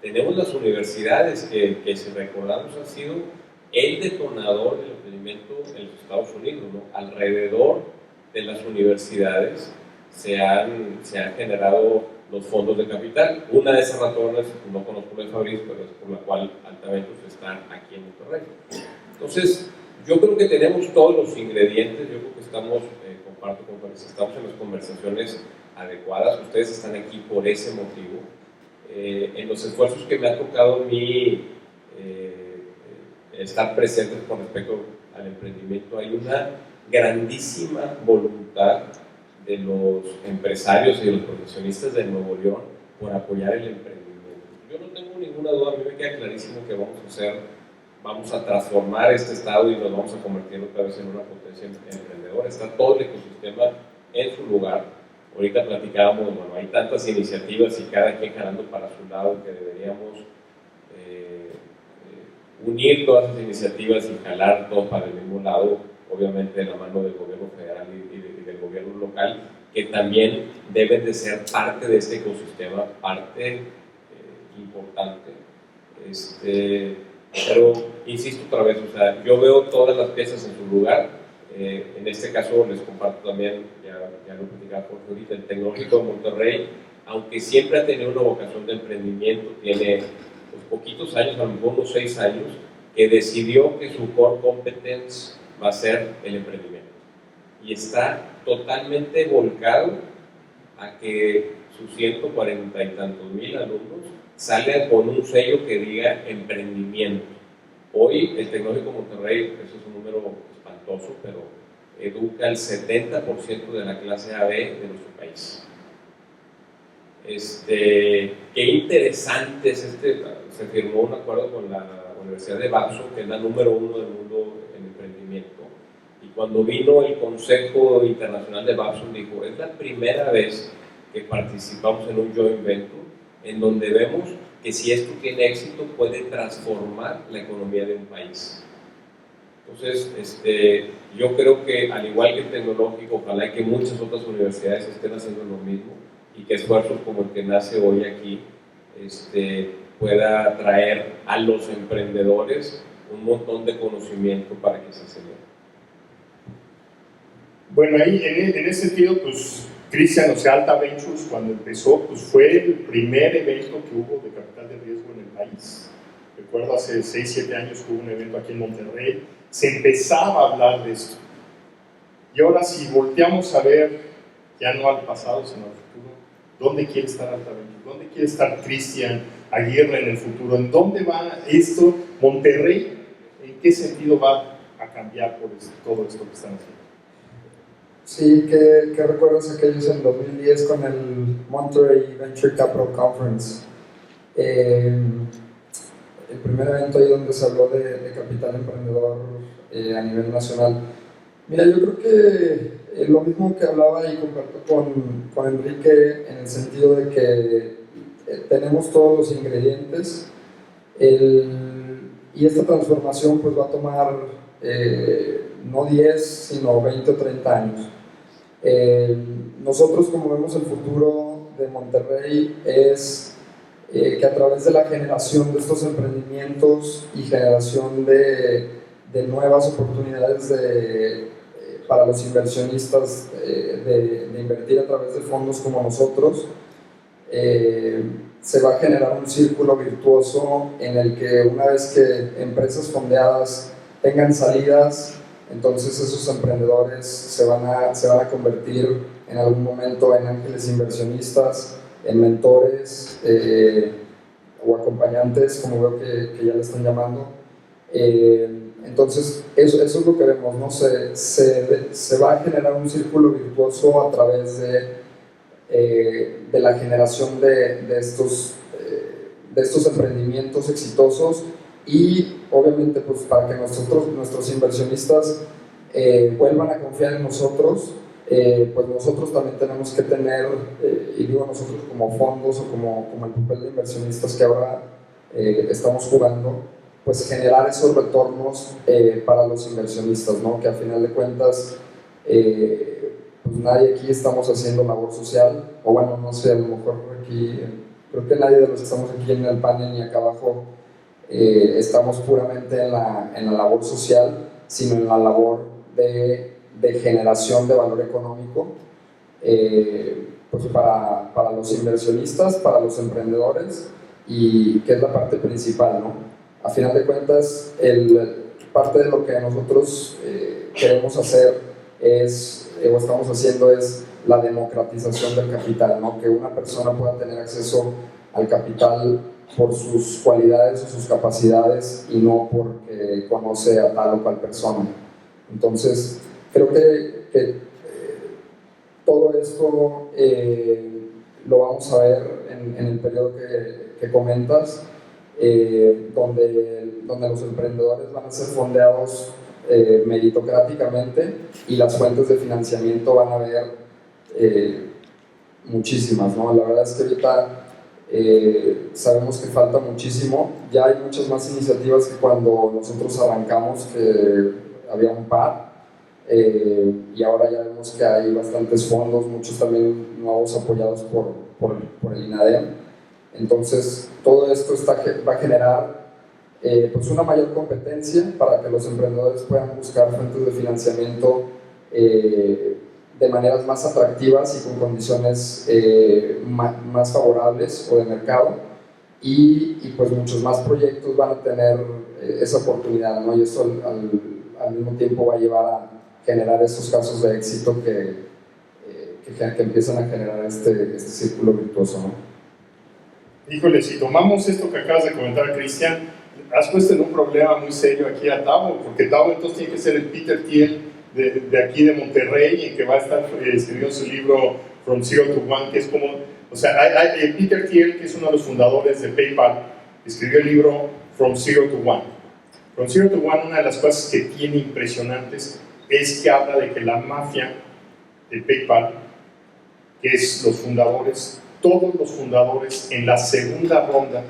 Tenemos las universidades que si recordamos han sido el detonador del emprendimiento en los Estados Unidos, ¿no? Alrededor de las universidades se han generado los fondos de capital. Una de esas razones, no conozco la de Fabriz, pero es por la cual Altaventos está aquí en Monterrey. Entonces, yo creo que tenemos todos los ingredientes. Yo creo que estamos, comparto con Fabriz, estamos en las conversaciones adecuadas. Ustedes están aquí por ese motivo. En los esfuerzos que me ha tocado a mí estar presentes con respecto al emprendimiento, hay una grandísima voluntad de los empresarios y de los profesionistas de Nuevo León por apoyar el emprendimiento. Yo no tengo ninguna duda, a mí me queda clarísimo que vamos a transformar este estado y nos vamos a convertir otra vez en una potencia emprendedora. Está todo el ecosistema en su lugar. Ahorita platicábamos, bueno, hay tantas iniciativas y cada quien jalando para su lado que deberíamos unir todas esas iniciativas y jalar todos para el mismo lado, obviamente de la mano del gobierno federal y del gobierno local, que también deben de ser parte de este ecosistema, parte importante. Pero insisto otra vez, o sea, yo veo todas las piezas en su lugar. En este caso les comparto también, ya lo platicaba por ahorita, el Tecnológico de Monterrey aunque siempre ha tenido una vocación de emprendimiento, tiene pues, poquitos años, a lo mejor unos 6 años, que decidió que su core competence va a ser el emprendimiento. Y está totalmente volcado a que sus 140 y tantos mil alumnos salgan con un sello que diga emprendimiento. Hoy el Tecnológico Monterrey, eso es un número espantoso, pero educa al 70% de la clase AB de nuestro país. Qué interesante es se firmó un acuerdo con la Universidad de Babson, que es la número 1 del mundo en emprendimiento, y cuando vino el Consejo Internacional de Babson dijo, es la primera vez que participamos en un joint venture en donde vemos que si esto tiene éxito puede transformar la economía de un país. Entonces, yo creo que al igual que el Tecnológico, ojalá que muchas otras universidades estén haciendo lo mismo y que esfuerzos como el que nace hoy aquí pueda traer a los emprendedores un montón de conocimiento para que se acelere. Bueno, ahí en ese sentido, pues Cristian, o sea, Alta Ventures cuando empezó, pues fue el primer evento que hubo de capital de riesgo en el país. Recuerdo hace 6, 7 años que hubo un evento aquí en Monterrey, se empezaba a hablar de esto. Y ahora si volteamos a ver, ya no al pasado, sino al futuro, ¿dónde quiere estar Alta Ventures? ¿Dónde quiere estar Cristian Aguirre en el futuro? ¿En dónde va esto? Monterrey, ¿en qué sentido va a cambiar por todo esto que están haciendo? Sí, que recuerdas aquellos en 2010 con el Monterrey Venture Capital Conference. El primer evento ahí donde se habló de capital emprendedor a nivel nacional. Mira, yo creo que lo mismo que hablaba y comparto con Enrique en el sentido de que tenemos todos los ingredientes y esta transformación pues va a tomar no 10 sino 20 o 30 años. Nosotros como vemos el futuro de Monterrey es que a través de la generación de estos emprendimientos y generación de nuevas oportunidades para los inversionistas de invertir a través de fondos como nosotros, se va a generar un círculo virtuoso en el que una vez que empresas fondeadas tengan salidas, entonces esos emprendedores se van a convertir en algún momento en ángeles inversionistas, en mentores o acompañantes, como veo que ya le están llamando. Entonces, eso es lo que vemos, ¿no? Se va a generar un círculo virtuoso a través de la generación de estos emprendimientos exitosos y, obviamente, pues, para que nuestros inversionistas vuelvan a confiar en nosotros. Pues nosotros también tenemos que tener, y digo nosotros como fondos o como el papel de inversionistas que ahora estamos jugando, pues generar esos retornos para los inversionistas, ¿no? Que a final de cuentas, pues nadie aquí estamos haciendo labor social, o bueno, no sé, a lo mejor aquí, creo que nadie de los que estamos aquí en el panel ni acá abajo estamos puramente en la labor social, sino en la labor de generación de valor económico pues para los inversionistas, para los emprendedores, y que es la parte principal, ¿no? A final de cuentas, parte de lo que nosotros queremos hacer o estamos haciendo es la democratización del capital, ¿no? Que una persona pueda tener acceso al capital por sus cualidades o sus capacidades y no porque conoce a tal o cual persona. Entonces, creo que todo esto lo vamos a ver en el periodo que comentas, donde los emprendedores van a ser fondeados meritocráticamente y las fuentes de financiamiento van a haber muchísimas, ¿no? La verdad es que ahorita sabemos que falta muchísimo, ya hay muchas más iniciativas que cuando nosotros arrancamos, que había un par, y ahora ya vemos que hay bastantes fondos, muchos también nuevos apoyados por el INADEM. Entonces todo esto va a generar pues una mayor competencia para que los emprendedores puedan buscar fuentes de financiamiento de maneras más atractivas y con condiciones más favorables o de mercado, y pues muchos más proyectos van a tener esa oportunidad, ¿no? Y eso al mismo tiempo va a llevar a generar esos casos de éxito que empiezan a generar este círculo virtuoso, ¿no? Híjole, si tomamos esto que acabas de comentar, Cristian, has puesto en un problema muy serio aquí a Tavo, porque Tavo entonces tiene que ser el Peter Thiel de aquí de Monterrey, en que va a estar escribiendo su libro From Zero to One, que es como, o sea, Peter Thiel, que es uno de los fundadores de PayPal, escribió el libro From Zero to One. From Zero to One, una de las cosas que tiene impresionantes es que habla de que la mafia de PayPal, que es los fundadores, todos los fundadores en la segunda ronda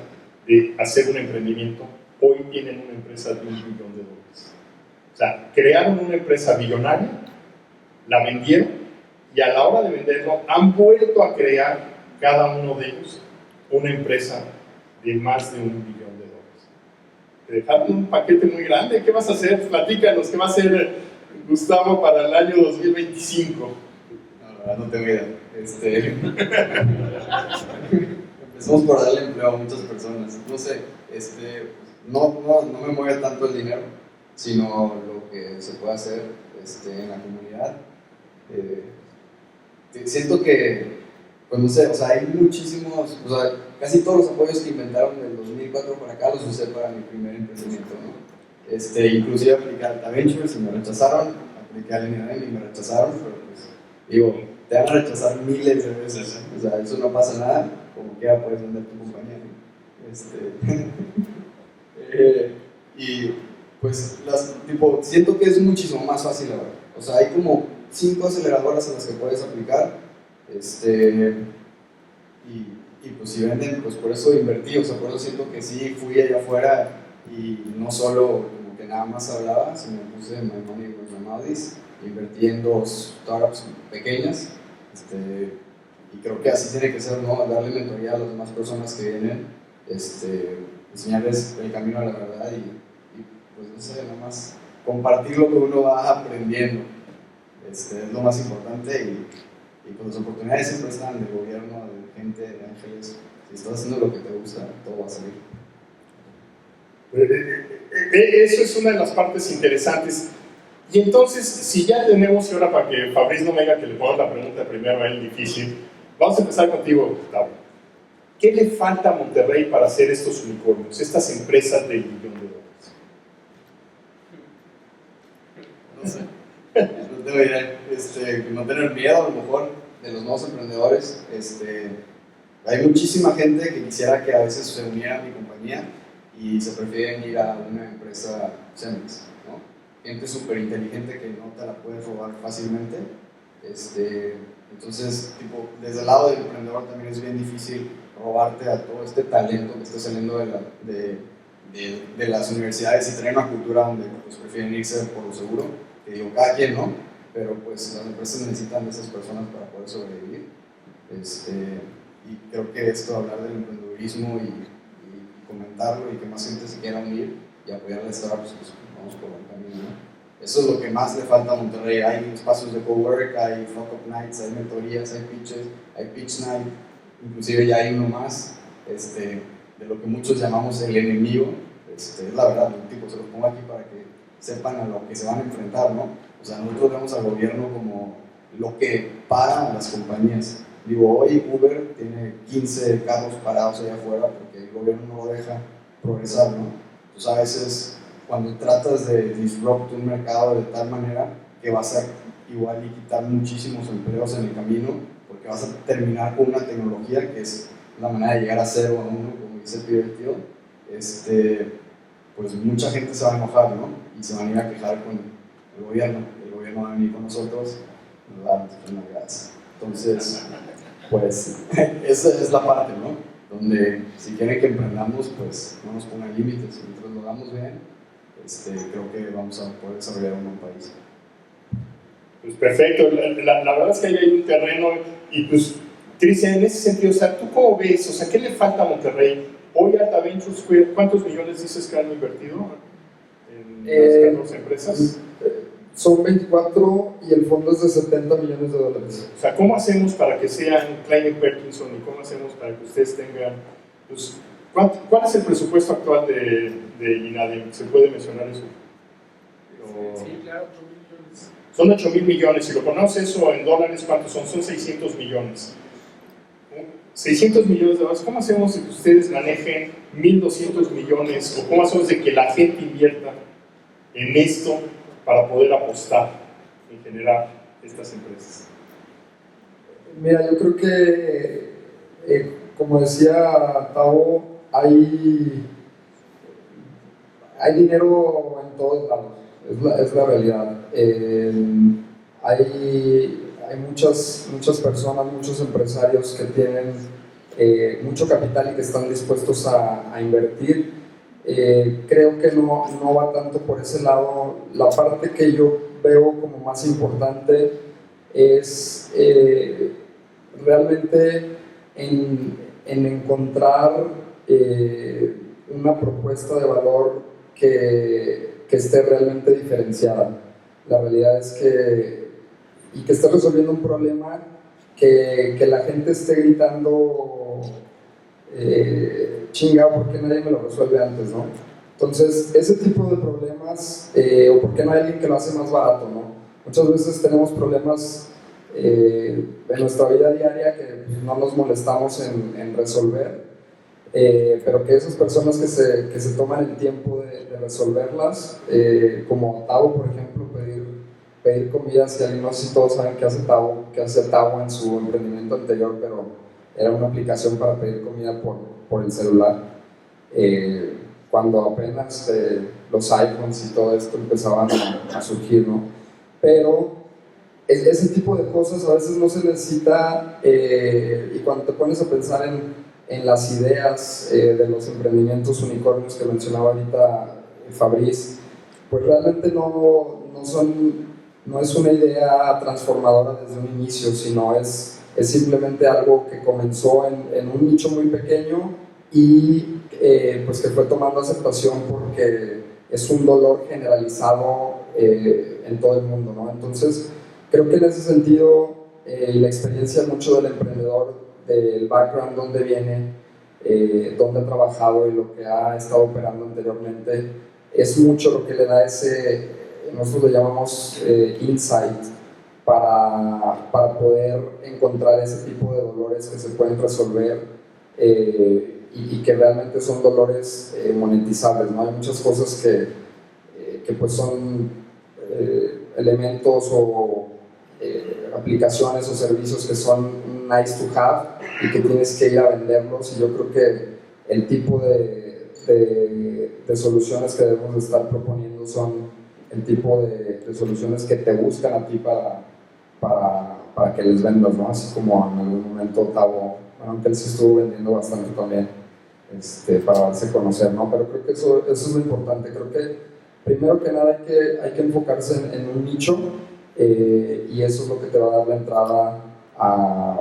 de hacer un emprendimiento, hoy tienen una empresa de $1 billón. O sea, crearon una empresa billonaria, la vendieron, y a la hora de venderlo han vuelto a crear cada uno de ellos una empresa de más de $1 billón. Te dejaron un paquete muy grande. ¿Qué vas a hacer? Platícanos, ¿qué va a hacer Gustavo para el año 2025? No tengo idea. Empezamos por darle empleo a muchas personas. No sé, no me mueve tanto el dinero, sino lo que se puede hacer en la comunidad. Siento que, pues no sé, o sea, hay muchísimos, o sea, casi todos los apoyos que inventaron del 2004 para acá los usé para mi primer emprendimiento, ¿no? Inclusive apliqué al Ventures y me rechazaron, apliqué al NIM y me rechazaron, pero pues, digo, te van a rechazar miles de veces, o sea, eso no pasa nada, como quiera puedes vender tu compañía, y pues, siento que es muchísimo más fácil ahora, o sea, hay como 5 aceleradoras a las que puedes aplicar, y pues si venden, pues por eso invertí, o sea, por eso siento que sí fui allá afuera y no solo como que nada más hablaba, sino puse my money with my mouths, invertí en 2 startups pequeñas, y creo que así tiene que ser, ¿no? Darle mentoría a las demás personas que vienen, enseñarles el camino a la verdad y pues no sé, nada más compartir lo que uno va aprendiendo, es lo más importante y pues las oportunidades siempre están del gobierno, de gente, de ángeles. Si estás haciendo lo que te gusta, todo va a salir. Eso es una de las partes interesantes. Y entonces, si ya tenemos, y ahora para que Fabriz no me diga que le ponga la pregunta primero a él difícil, vamos a empezar contigo, Gustavo. ¿Qué le falta a Monterrey para hacer estos unicornios, estas empresas del $1 billón? No sé. No tengo idea. No tener miedo a lo mejor de los nuevos emprendedores. Hay muchísima gente que quisiera que a veces se uniera a mi compañía y se prefieren ir a una empresa Cemex, ¿no? Gente súper inteligente que no te la puedes robar fácilmente. Entonces, desde el lado del emprendedor también es bien difícil robarte a todo este talento que está saliendo de las universidades y tener una cultura donde pues, prefieren irse por lo seguro, que digo, cada quien no, pero pues las empresas necesitan de esas personas para poder sobrevivir. Y creo que esto, hablar del emprendedurismo y comentarlo y que más gente se quiera unir y apoyar a las startups, pues vamos por buen camino, ¿no? Eso es lo que más le falta a Monterrey. Hay espacios de cowork, hay fuck up nights, hay mentorías, hay pitches, hay pitch night, inclusive ya hay uno más, de lo que muchos llamamos el enemigo. Es la verdad, se los pongo aquí para que sepan a lo que se van a enfrentar, ¿no? O sea, nosotros vemos al gobierno como lo que para a las compañías. Digo, hoy Uber tiene 15 carros parados allá afuera porque el gobierno no lo deja progresar, ¿no? Entonces a veces cuando tratas de disrupt un mercado de tal manera que vas a igual y quitar muchísimos empleos en el camino, porque vas a terminar con una tecnología que es la manera de llegar a 0 a 1, como dice Peter Thiel, pues mucha gente se va a enojar, ¿no? Y se van a ir a quejar con el gobierno va a venir con nosotros, nos va a dar nalgadas. Entonces, pues esa es la parte, ¿no? Donde si quieren que emprendamos, pues no nos pongan límites, mientras lo hagamos bien, creo que vamos a poder desarrollar un buen país. Pues perfecto, la verdad es que ahí hay un terreno y pues, Cristian, en ese sentido, o sea, ¿tú cómo ves? O sea, ¿qué le falta a Monterrey? Hoy Alta Ventures, ¿cuántos millones dices que han invertido en las 14 empresas? Son 24 y el fondo es de $70 millones. O sea, ¿cómo hacemos para que sean Kleiner Perkinson y cómo hacemos para que ustedes tengan, pues, ¿cuál es el presupuesto actual de INADEM? ¿Se puede mencionar eso? Sí, claro, 8 millones. Son 8,000 millones. Si lo ponemos eso en dólares, ¿cuántos son? Son 600 millones. 600 millones de dólares. ¿Cómo hacemos de que ustedes manejen 1,200 millones? ¿O cómo hacemos de que la gente invierta en esto para poder apostar en generar estas empresas? Mira, yo creo que, como decía Tavo, hay dinero en todos lados, es la realidad. Hay muchas personas, muchos empresarios que tienen mucho capital y que están dispuestos a invertir. Creo que no va tanto por ese lado. La parte que yo veo como más importante es realmente en encontrar una propuesta de valor que esté realmente diferenciada. La realidad es que esté resolviendo un problema que la gente esté gritando chinga, ¿por qué nadie me lo resuelve antes, no? Entonces, ese tipo de problemas, o por qué no hay alguien que lo hace más barato, ¿no? Muchas veces tenemos problemas en nuestra vida diaria que pues, no nos molestamos en resolver, pero que esas personas que se toman el tiempo de resolverlas, como Tavo, por ejemplo, pedir comida, no sé si todos saben qué hace Tavo en su emprendimiento anterior, pero era una aplicación para pedir comida por el celular. Cuando apenas los iPhones y todo esto empezaban a surgir, ¿no? Pero ese tipo de cosas a veces no se necesita, y cuando te pones a pensar en las ideas de los emprendimientos unicornios que mencionaba ahorita Fabriz, pues realmente no es una idea transformadora desde un inicio, sino es simplemente algo que comenzó en un nicho muy pequeño y pues que fue tomando aceptación porque es un dolor generalizado en todo el mundo, ¿no? Entonces, creo que en ese sentido, la experiencia mucho del emprendedor, del background, donde viene, donde ha trabajado y lo que ha estado operando anteriormente, es mucho lo que le da ese, nosotros le llamamos insight, para poder encontrar ese tipo de dolores que se pueden resolver y que realmente son dolores monetizables, ¿no? Hay muchas cosas que pues son elementos o aplicaciones o servicios que son nice to have y que tienes que ir a venderlos, y yo creo que el tipo de soluciones que debemos de estar proponiendo son el tipo de soluciones que te buscan a ti para que les vendas, ¿no? Así como en algún momento Tavo, aunque él sí estuvo vendiendo bastante también, para darse a conocer, ¿no? Pero creo que eso es lo importante. Creo que primero que nada hay que enfocarse en un nicho, y eso es lo que te va a dar la entrada a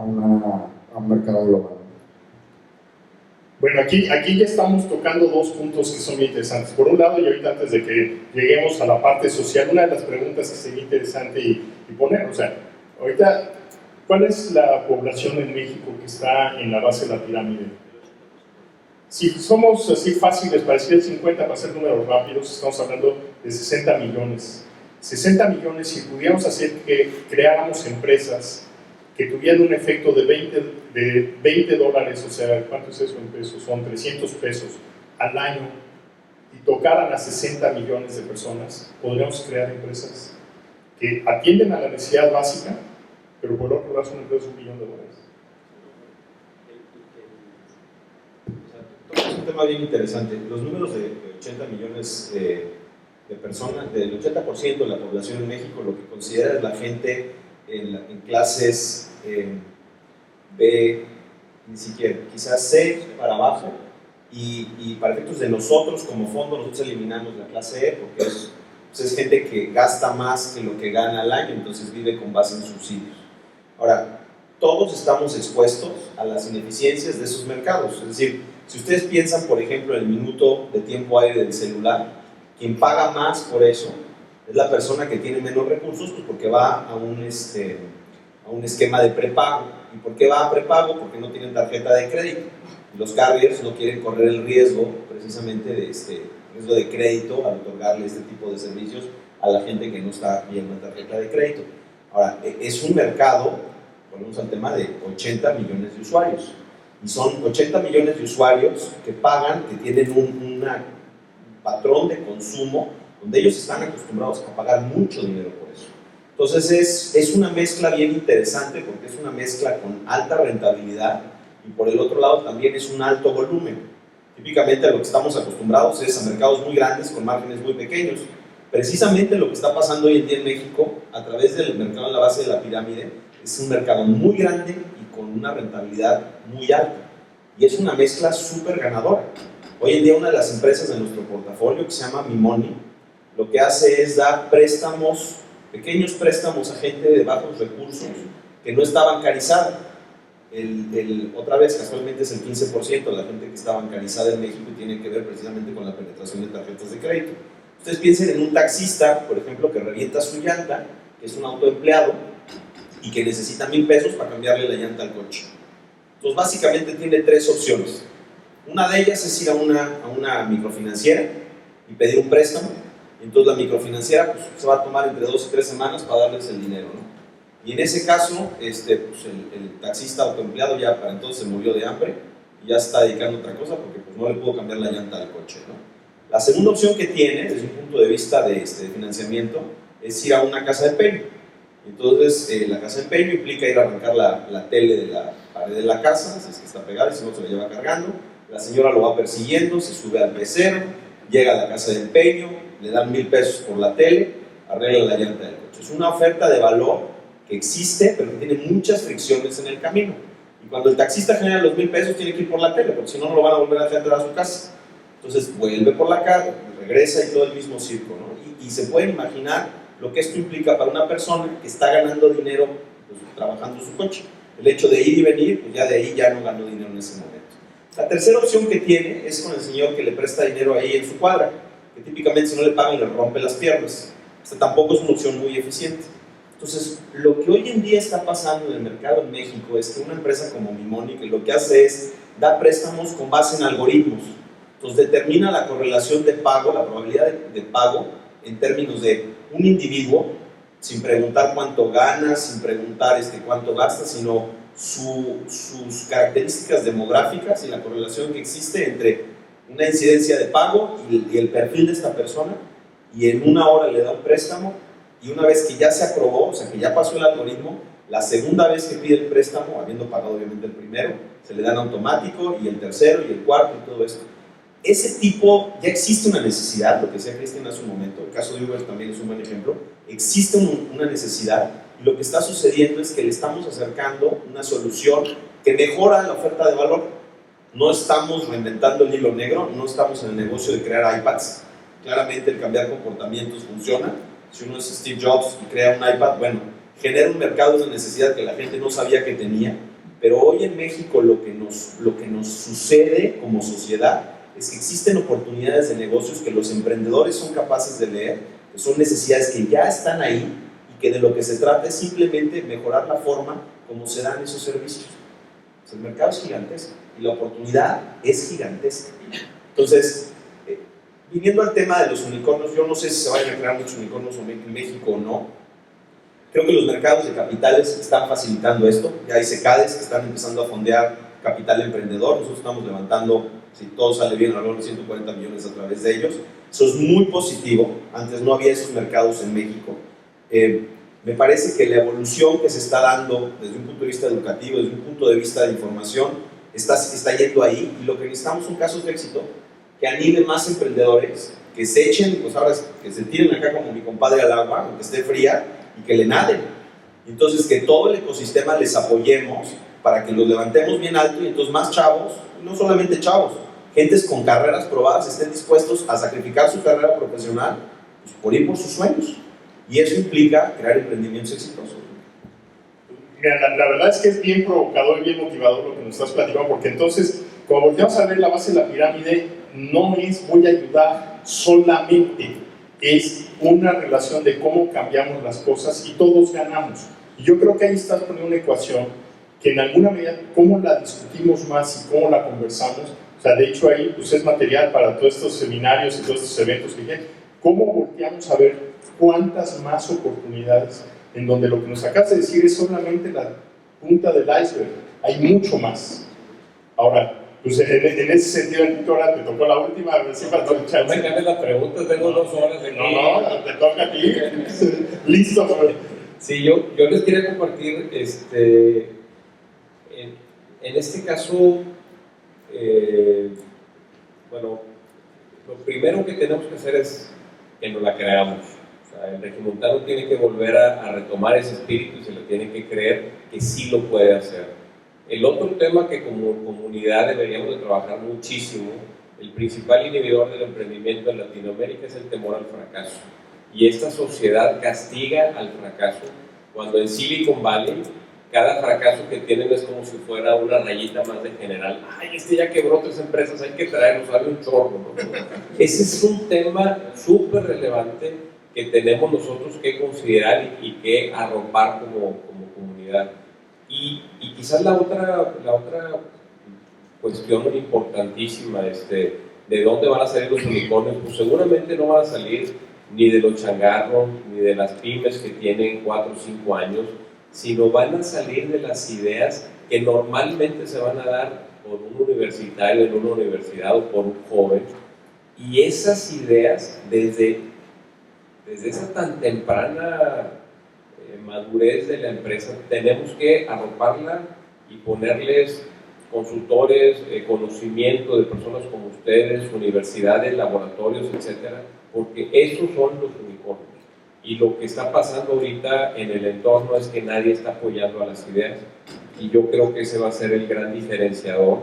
un mercado global. Bueno, aquí ya estamos tocando dos puntos que son muy interesantes. Por un lado, y ahorita antes de que lleguemos a la parte social, una de las preguntas que sería interesante y poner, o sea, ahorita, ¿cuál es la población en México que está en la base de la pirámide? Si somos así fáciles para decir el 50, para hacer números rápidos, estamos hablando de 60 millones. 60 millones, si pudiéramos hacer que creáramos empresas que tuvieran un efecto de $20, o sea, ¿cuánto es eso en pesos? Son 300 pesos al año, y tocaran a 60 millones de personas, podríamos crear empresas que atienden a la necesidad básica, pero por otro lado son empresas de $1 billón. Es un tema bien interesante. Los números de 80 millones de personas, del 80% de la población en México, lo que considera es la gente en clases B, ni siquiera, quizás C para abajo, y para efectos de nosotros como fondo, nosotros eliminamos la clase E porque es gente que gasta más que lo que gana al año, entonces vive con base en subsidios. Ahora, todos estamos expuestos a las ineficiencias de esos mercados, es decir, si ustedes piensan, por ejemplo, en el minuto de tiempo aire del celular, quien paga más por eso Es la persona que tiene menos recursos, pues porque va a un esquema de prepago. ¿Y por qué va a prepago? Porque no tienen tarjeta de crédito. Los carriers no quieren correr el riesgo, precisamente, de riesgo de crédito al otorgarle este tipo de servicios a la gente que no está viendo una tarjeta de crédito. Ahora, es un mercado, volvemos al tema, de 80 millones de usuarios. Y son 80 millones de usuarios que pagan, que tienen un patrón de consumo donde ellos están acostumbrados a pagar mucho dinero por eso. Entonces es una mezcla bien interesante porque es una mezcla con alta rentabilidad y por el otro lado también es un alto volumen. Típicamente a lo que estamos acostumbrados es a mercados muy grandes con márgenes muy pequeños. Precisamente lo que está pasando hoy en día en México a través del mercado en la base de la pirámide es un mercado muy grande y con una rentabilidad muy alta. Y es una mezcla súper ganadora. Hoy en día una de las empresas de nuestro portafolio que se llama MiMoney, lo que hace es dar préstamos, pequeños préstamos a gente de bajos recursos que no está bancarizada. Otra vez, casualmente es el 15% de la gente que está bancarizada en México y tiene que ver precisamente con la penetración de tarjetas de crédito. Ustedes piensen en un taxista, por ejemplo, que revienta su llanta, que es un autoempleado y que necesita 1,000 pesos para cambiarle la llanta al coche. Entonces, básicamente tiene 3 opciones. Una de ellas es ir a una microfinanciera y pedir un préstamo. Entonces, la microfinanciera pues, se va a tomar entre 2 y 3 semanas para darles el dinero, ¿no? Y en ese caso, pues el taxista autoempleado ya para entonces se murió de hambre y ya se está dedicando a otra cosa porque pues, no le pudo cambiar la llanta al coche, ¿no? La segunda opción que tiene, desde un punto de vista de financiamiento, es ir a una casa de empeño. Entonces, la casa de empeño implica ir a arrancar la tele de la pared de la casa, si es que está pegada y si no se la lleva cargando. La señora lo va persiguiendo, se sube al pecero, llega a la casa de empeño, le dan 1,000 pesos por la tele, arregla la llanta del coche. Es una oferta de valor que existe, pero que tiene muchas fricciones en el camino. Y cuando el taxista genera los 1,000 pesos, tiene que ir por la tele, porque si no, no lo van a volver a dejar entrar a su casa. Entonces, vuelve por la calle, regresa y todo el mismo circo, ¿no? Y se pueden imaginar lo que esto implica para una persona que está ganando dinero pues, trabajando su coche. El hecho de ir y venir, pues ya de ahí ya no ganó dinero en ese momento. La tercera opción que tiene es con el señor que le presta dinero ahí en su cuadra, que típicamente si no le pagan le rompe las piernas. Esta tampoco es una opción muy eficiente. Entonces, lo que hoy en día está pasando en el mercado en México es que una empresa como MiMoney, que lo que hace es dar préstamos con base en algoritmos. Entonces, determina la correlación de pago, la probabilidad de pago en términos de un individuo, sin preguntar cuánto gana, sin preguntar cuánto gasta, sino sus características demográficas y la correlación que existe entre una incidencia de pago y el perfil de esta persona, y en una hora le da un préstamo. Y una vez que ya se aprobó, o sea que ya pasó el algoritmo, la segunda vez que pide el préstamo, habiendo pagado obviamente el primero, se le dan automático, y el tercero, y el cuarto, y todo esto. Ese tipo, ya existe una necesidad, lo que decía Cristian hace un momento, el caso de Uber también es un buen ejemplo, existe una necesidad, y lo que está sucediendo es que le estamos acercando una solución que mejora la oferta de valor. No estamos reinventando el hilo negro, no estamos en el negocio de crear iPads, claramente el cambiar comportamientos funciona. Si uno es Steve Jobs y crea un iPad, bueno, genera un mercado de una necesidad que la gente no sabía que tenía, pero hoy en México lo que nos sucede como sociedad es que existen oportunidades de negocios que los emprendedores son capaces de leer, que son necesidades que ya están ahí y que de lo que se trata es simplemente mejorar la forma como se dan esos servicios. O sea, el mercado es gigantesco y la oportunidad es gigantesca. Entonces, viniendo al tema de los unicornios, yo no sé si se vayan a crear muchos unicornios en México o no. Creo que los mercados de capitales están facilitando esto. Ya hay SECADES que están empezando a fondear capital emprendedor. Nosotros estamos levantando, si todo sale bien, alrededor de 140 millones a través de ellos. Eso es muy positivo. Antes no había esos mercados en México. Me parece que la evolución que se está dando desde un punto de vista educativo, desde un punto de vista de información, está yendo ahí. Y lo que necesitamos son casos de éxito que anime más emprendedores, que se echen, pues ahora que se tiren acá como mi compadre al agua, aunque esté fría, y que le naden. Entonces, que todo el ecosistema les apoyemos para que los levantemos bien alto y entonces más chavos, no solamente chavos, gentes con carreras probadas estén dispuestos a sacrificar su carrera profesional pues, por ir por sus sueños. Y eso implica crear emprendimientos exitosos. Mira, la verdad es que es bien provocador y bien motivador lo que nos estás platicando, porque entonces, como volteamos a ver la base de la pirámide, no es voy a ayudar solamente es una relación de cómo cambiamos las cosas y todos ganamos. Y yo creo que ahí estás poniendo una ecuación que en alguna medida, cómo la discutimos más y cómo la conversamos, o sea, de hecho ahí pues es material para todos estos seminarios y todos estos eventos que hay, cómo volteamos a ver cuántas más oportunidades, en donde lo que nos acabas de decir es solamente la punta del iceberg, hay mucho más. Ahora, pues en ese sentido, ahora te tocó la última, a ver si falta el chance. No me cambies la pregunta, tengo 2 horas de aquí. No, te toca a ti. Listo, güey. Sí, yo les quería compartir, en este caso, bueno, lo primero que tenemos que hacer es que nos la creamos. O sea, el regimontano tiene que volver a retomar ese espíritu y se le tiene que creer que sí lo puede hacer. El otro tema que como comunidad deberíamos de trabajar muchísimo, el principal inhibidor del emprendimiento en Latinoamérica es el temor al fracaso. Y esta sociedad castiga al fracaso, cuando en Silicon Valley cada fracaso que tienen es como si fuera una rayita más de general. Ay, ya quebró 3 empresas, hay que traerlo, sale un chorro, ¿no? Ese es un tema súper relevante que tenemos nosotros que considerar y que arropar como comunidad. Y quizás la otra cuestión importantísima, de dónde van a salir los unicornios, pues seguramente no van a salir ni de los changarros, ni de las pymes que tienen 4 o 5 años, sino van a salir de las ideas que normalmente se van a dar por un universitario en una universidad o por un joven, y esas ideas desde esa tan temprana madurez de la empresa tenemos que arroparla y ponerles consultores, conocimiento de personas como ustedes, universidades, laboratorios, etcétera, porque esos son los unicornios. Y lo que está pasando ahorita en el entorno es que nadie está apoyando a las ideas, y yo creo que ese va a ser el gran diferenciador,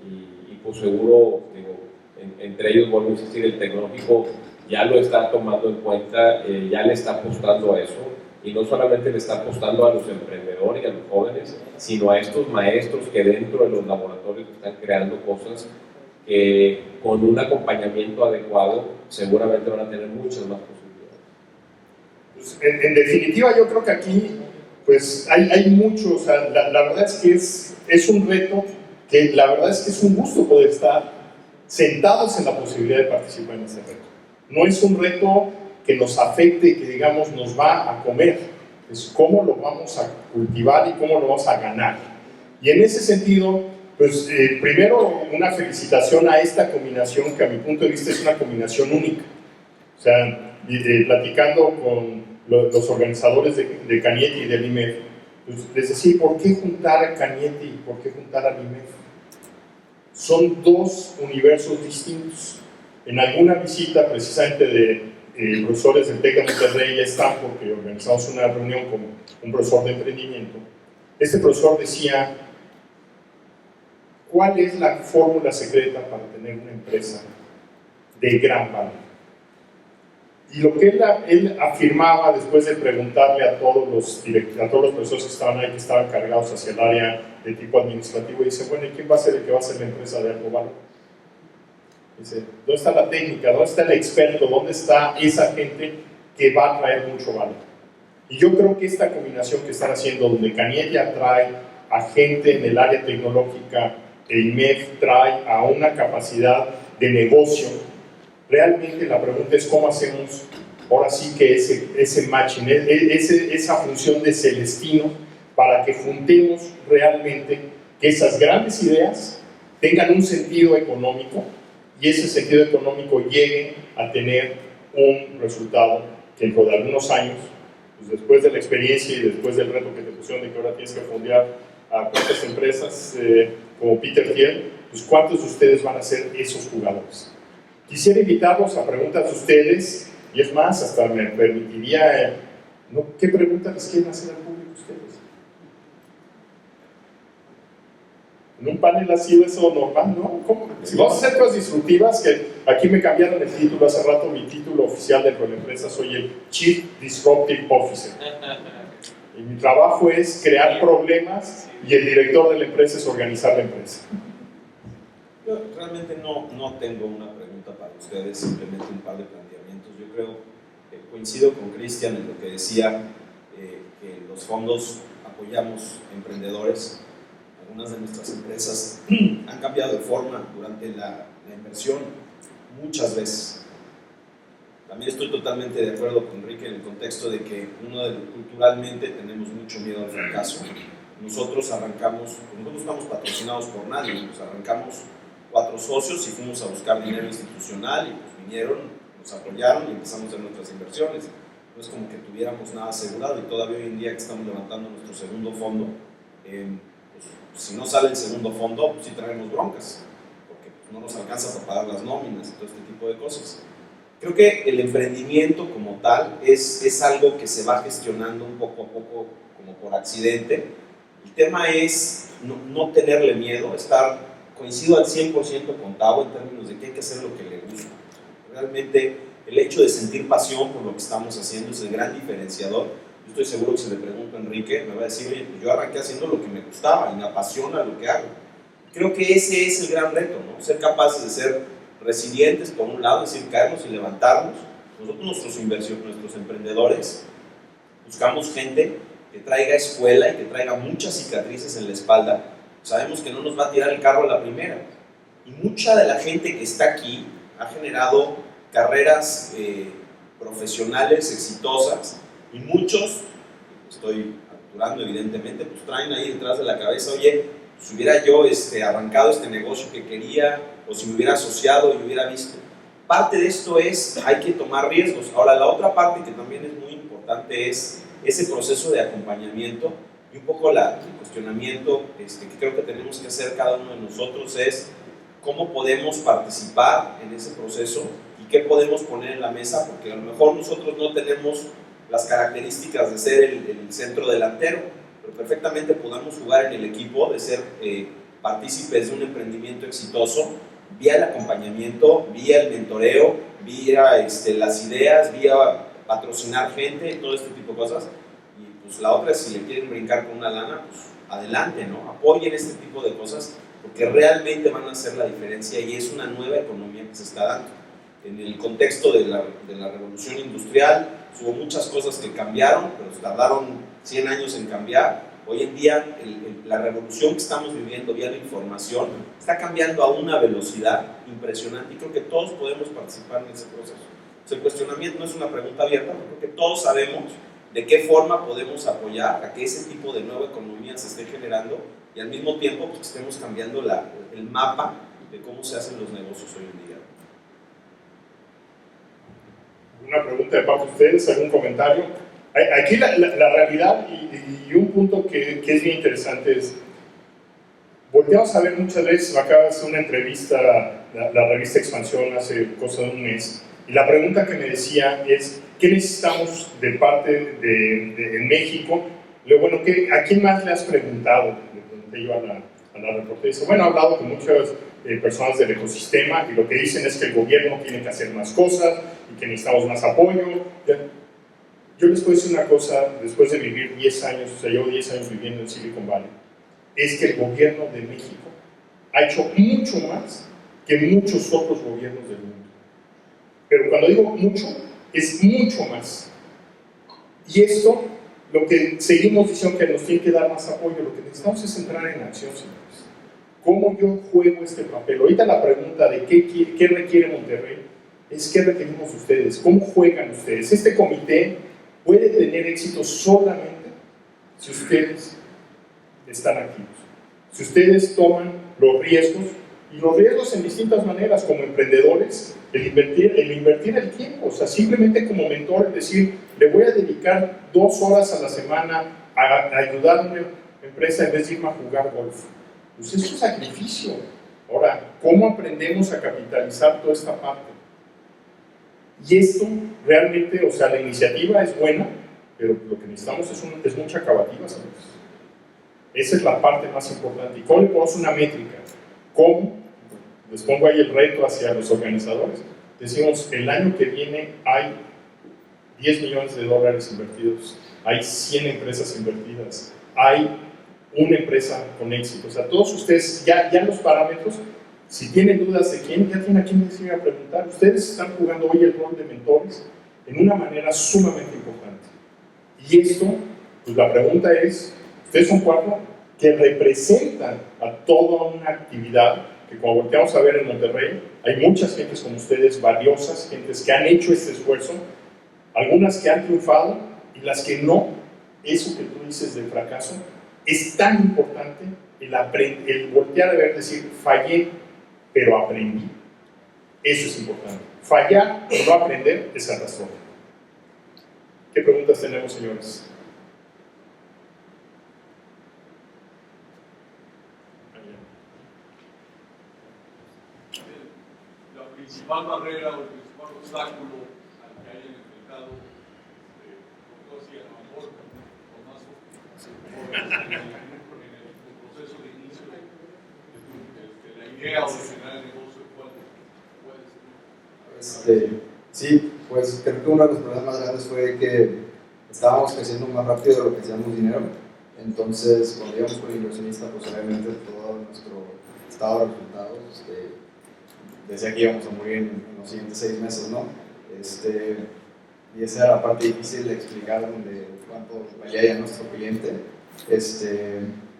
y pues seguro, digo, entre ellos, vuelvo a insistir, el tecnológico ya lo está tomando en cuenta, ya le está apostando a eso, y no solamente le está apostando a los emprendedores y a los jóvenes, sino a estos maestros que dentro de los laboratorios están creando cosas que con un acompañamiento adecuado seguramente van a tener muchas más posibilidades. Pues, en definitiva, yo creo que aquí pues hay mucho, o sea, la verdad es que es un reto que la verdad es que es un gusto poder estar sentados en la posibilidad de participar en ese reto. No es un reto que nos afecte, que digamos nos va a comer, es cómo lo vamos a cultivar y cómo lo vamos a ganar. Y en ese sentido, pues primero una felicitación a esta combinación que a mi punto de vista es una combinación única. O sea, platicando con los organizadores de Cañete y del IMEF, pues les decía, ¿por qué juntar a Cañete y por qué juntar al IMEF? Son 2 universos distintos. En alguna visita precisamente de profesores del TEC de Monterrey ya están, porque organizamos una reunión con un profesor de emprendimiento. Este profesor decía, ¿cuál es la fórmula secreta para tener una empresa de gran valor? Y lo que él afirmaba después de preguntarle a todos los profesores que estaban ahí, que estaban cargados hacia el área de tipo administrativo, dice, bueno, ¿y quién va a ser el que va a ser la empresa de alto valor? Dice, ¿dónde está la técnica? ¿Dónde está el experto? ¿Dónde está esa gente que va a traer mucho valor? Y yo creo que esta combinación que están haciendo, donde Cañete atrae a gente en el área tecnológica, el IMEF trae a una capacidad de negocio, realmente la pregunta es cómo hacemos ahora sí que ese matching, esa función de celestino, para que juntemos realmente que esas grandes ideas tengan un sentido económico, y ese sentido económico llegue a tener un resultado que dentro de algunos años, pues después de la experiencia y después del reto que te pusieron de que ahora tienes que fondear a cuántas empresas como Peter Thiel, pues cuántos de ustedes van a ser esos jugadores. Quisiera invitarlos a preguntas de ustedes, y es más, hasta me permitiría, ¿no? ¿Qué preguntas les quieren hacer al público ustedes? En un panel así, eso normal, ¿no? ¿Cómo? Si vamos a hacer cosas disruptivas, que aquí me cambiaron el título hace rato, mi título oficial dentro de la empresa, soy el Chief Disruptive Officer. Y mi trabajo es crear problemas y el director de la empresa es organizar la empresa. Yo realmente no tengo una pregunta para ustedes simplemente un par de planteamientos. Yo creo que coincido con Cristian en lo que decía, que los fondos apoyamos emprendedores. Algunas de nuestras empresas han cambiado de forma durante la inversión muchas veces. También estoy totalmente de acuerdo con Enrique en el contexto de que culturalmente tenemos mucho miedo al fracaso. Nosotros no estamos patrocinados por nadie, nos arrancamos 4 socios y fuimos a buscar dinero institucional y pues vinieron, nos apoyaron y empezamos a hacer nuestras inversiones. No es como que tuviéramos nada asegurado, y todavía hoy en día que estamos levantando nuestro segundo fondo, pues, si no sale el segundo fondo, pues sí traemos broncas, porque pues, no nos alcanza para pagar las nóminas y todo este tipo de cosas. Creo que el emprendimiento como tal es algo que se va gestionando un poco a poco como por accidente. El tema es no tenerle miedo, coincido al 100% con Tavo en términos de que hay que hacer lo que le gusta. Realmente el hecho de sentir pasión por lo que estamos haciendo es el gran diferenciador. Yo estoy seguro que si le pregunto a Enrique me va a decir, oye, pues yo arranqué haciendo lo que me gustaba y me apasiona lo que hago. Creo que ese es el gran reto, ¿no? Ser capaces de ser resilientes por un lado, es decir, caernos y levantarnos. Nosotros, nuestros emprendedores, buscamos gente que traiga escuela y que traiga muchas cicatrices en la espalda. Sabemos que no nos va a tirar el carro a la primera. Y mucha de la gente que está aquí ha generado carreras profesionales exitosas, y muchos, estoy capturando evidentemente, pues traen ahí detrás de la cabeza, oye, si hubiera yo arrancado este negocio que quería, o si me hubiera asociado y hubiera visto. Parte de esto hay que tomar riesgos. Ahora, la otra parte que también es muy importante es ese proceso de acompañamiento, y un poco el cuestionamiento que creo que tenemos que hacer cada uno de nosotros es cómo podemos participar en ese proceso y qué podemos poner en la mesa, porque a lo mejor nosotros no tenemos las características de ser el centro delantero, pero perfectamente podemos jugar en el equipo, de ser partícipes de un emprendimiento exitoso, vía el acompañamiento, vía el mentoreo, vía las ideas, vía patrocinar gente, todo este tipo de cosas. Y pues la otra es, si le quieren brincar con una lana, pues adelante, ¿no? Apoyen este tipo de cosas, porque realmente van a hacer la diferencia, y es una nueva economía que se está dando. En el contexto de la revolución industrial, hubo muchas cosas que cambiaron, pero tardaron 100 años en cambiar. Hoy en día, la revolución que estamos viviendo vía la información está cambiando a una velocidad impresionante, y creo que todos podemos participar en ese proceso. O sea, el cuestionamiento no es una pregunta abierta, porque todos sabemos de qué forma podemos apoyar a que ese tipo de nueva economía se esté generando, y al mismo tiempo pues, estemos cambiando el mapa de cómo se hacen los negocios hoy en día. ¿Una pregunta de parte de ustedes? ¿Algún comentario? Aquí la realidad y un punto que es bien interesante es, volteamos a ver muchas veces, me acaba de hacer una entrevista la revista Expansión hace cosa de un mes, y la pregunta que me decía es, ¿qué necesitamos de parte de México? Luego, bueno, ¿a quién más le has preguntado? Le pregunté yo a la reportera. Dice, bueno, he hablado con muchas personas del ecosistema, y lo que dicen es que el gobierno tiene que hacer más cosas y que necesitamos más apoyo. Yo les puedo decir una cosa, después de vivir 10 años, o sea, llevo 10 años viviendo en Silicon Valley, es que el gobierno de México ha hecho mucho más que muchos otros gobiernos del mundo. Pero cuando digo mucho, es mucho más. Y esto, lo que seguimos diciendo que nos tiene que dar más apoyo, lo que necesitamos es entrar en acción, señores. ¿Cómo yo juego este papel? Ahorita la pregunta de qué requiere Monterrey es qué requerimos ustedes, cómo juegan ustedes. Este comité puede tener éxito solamente si ustedes están activos, si ustedes toman los riesgos, y los riesgos en distintas maneras, como emprendedores, el invertir el tiempo, o sea, simplemente como mentor, es decir, le voy a dedicar 2 horas a la semana a ayudar a una empresa en vez de irme a jugar golf. Pues es un sacrificio. Ahora, ¿cómo aprendemos a capitalizar toda esta parte? Y esto realmente, o sea, la iniciativa es buena, pero lo que necesitamos es mucha acabativa, ¿sabes? Esa es la parte más importante. ¿Y cómo le ponemos una métrica? ¿Cómo? Les pongo ahí el reto hacia los organizadores. Decimos, el año que viene hay $10 millones invertidos, hay 100 empresas invertidas, hay una empresa con éxito. O sea, todos ustedes, ya los parámetros, Si tienen dudas de quién, ya tienen a quién les iba a preguntar. Ustedes están jugando hoy el rol de mentores en una manera sumamente importante. Y esto, pues la pregunta es, ustedes son 4 que representan a toda una actividad que como volteamos a ver en Monterrey, hay muchas gentes como ustedes, valiosas, gentes que han hecho este esfuerzo, algunas que han triunfado y las que no. Eso que tú dices del fracaso es tan importante, el voltear a ver, decir, fallé, pero aprendí. Eso es importante. Fallar y no aprender es catastrófico. ¿Qué preguntas tenemos, señores? La principal barrera o el principal obstáculo al que hayan enfrentado, por así a lo mejor, o más en el proceso de inicio de la idea original del negocio, ¿cuál puede ser? Sí, pues creo que uno de los problemas más grandes fue que estábamos creciendo más rápido de lo que hacíamos dinero. Entonces, cuando íbamos con el inversionista, pues obviamente todo nuestro estado de resultados decía que íbamos a morir en los siguientes 6 meses, ¿no? Y esa era la parte difícil de explicar de cuánto valía ya nuestro cliente.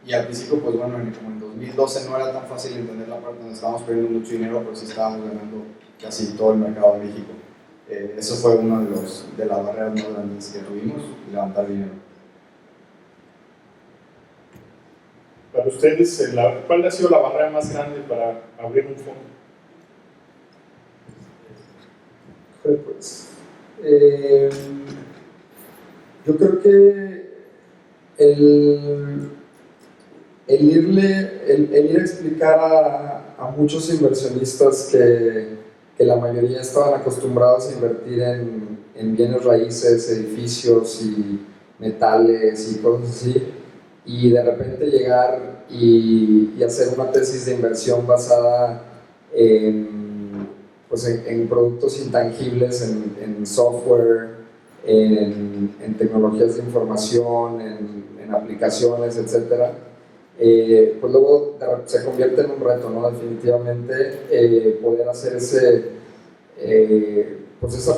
Y al principio, pues bueno, como en 2012 no era tan fácil entender la parte donde estábamos perdiendo mucho dinero, pero sí estábamos ganando casi todo el mercado de México. Eso fue una de las barreras más grandes que tuvimos, levantar dinero. Para ustedes, ¿cuál ha sido la barrera más grande para abrir un fondo? Pues, yo creo que el ir a explicar a muchos inversionistas que la mayoría estaban acostumbrados a invertir en bienes raíces, edificios y metales y cosas así, y de repente llegar y hacer una tesis de inversión basada en productos intangibles, en software, en tecnologías de información, en aplicaciones, etc. Pues luego se convierte en un reto, ¿no? Definitivamente poder hacer esa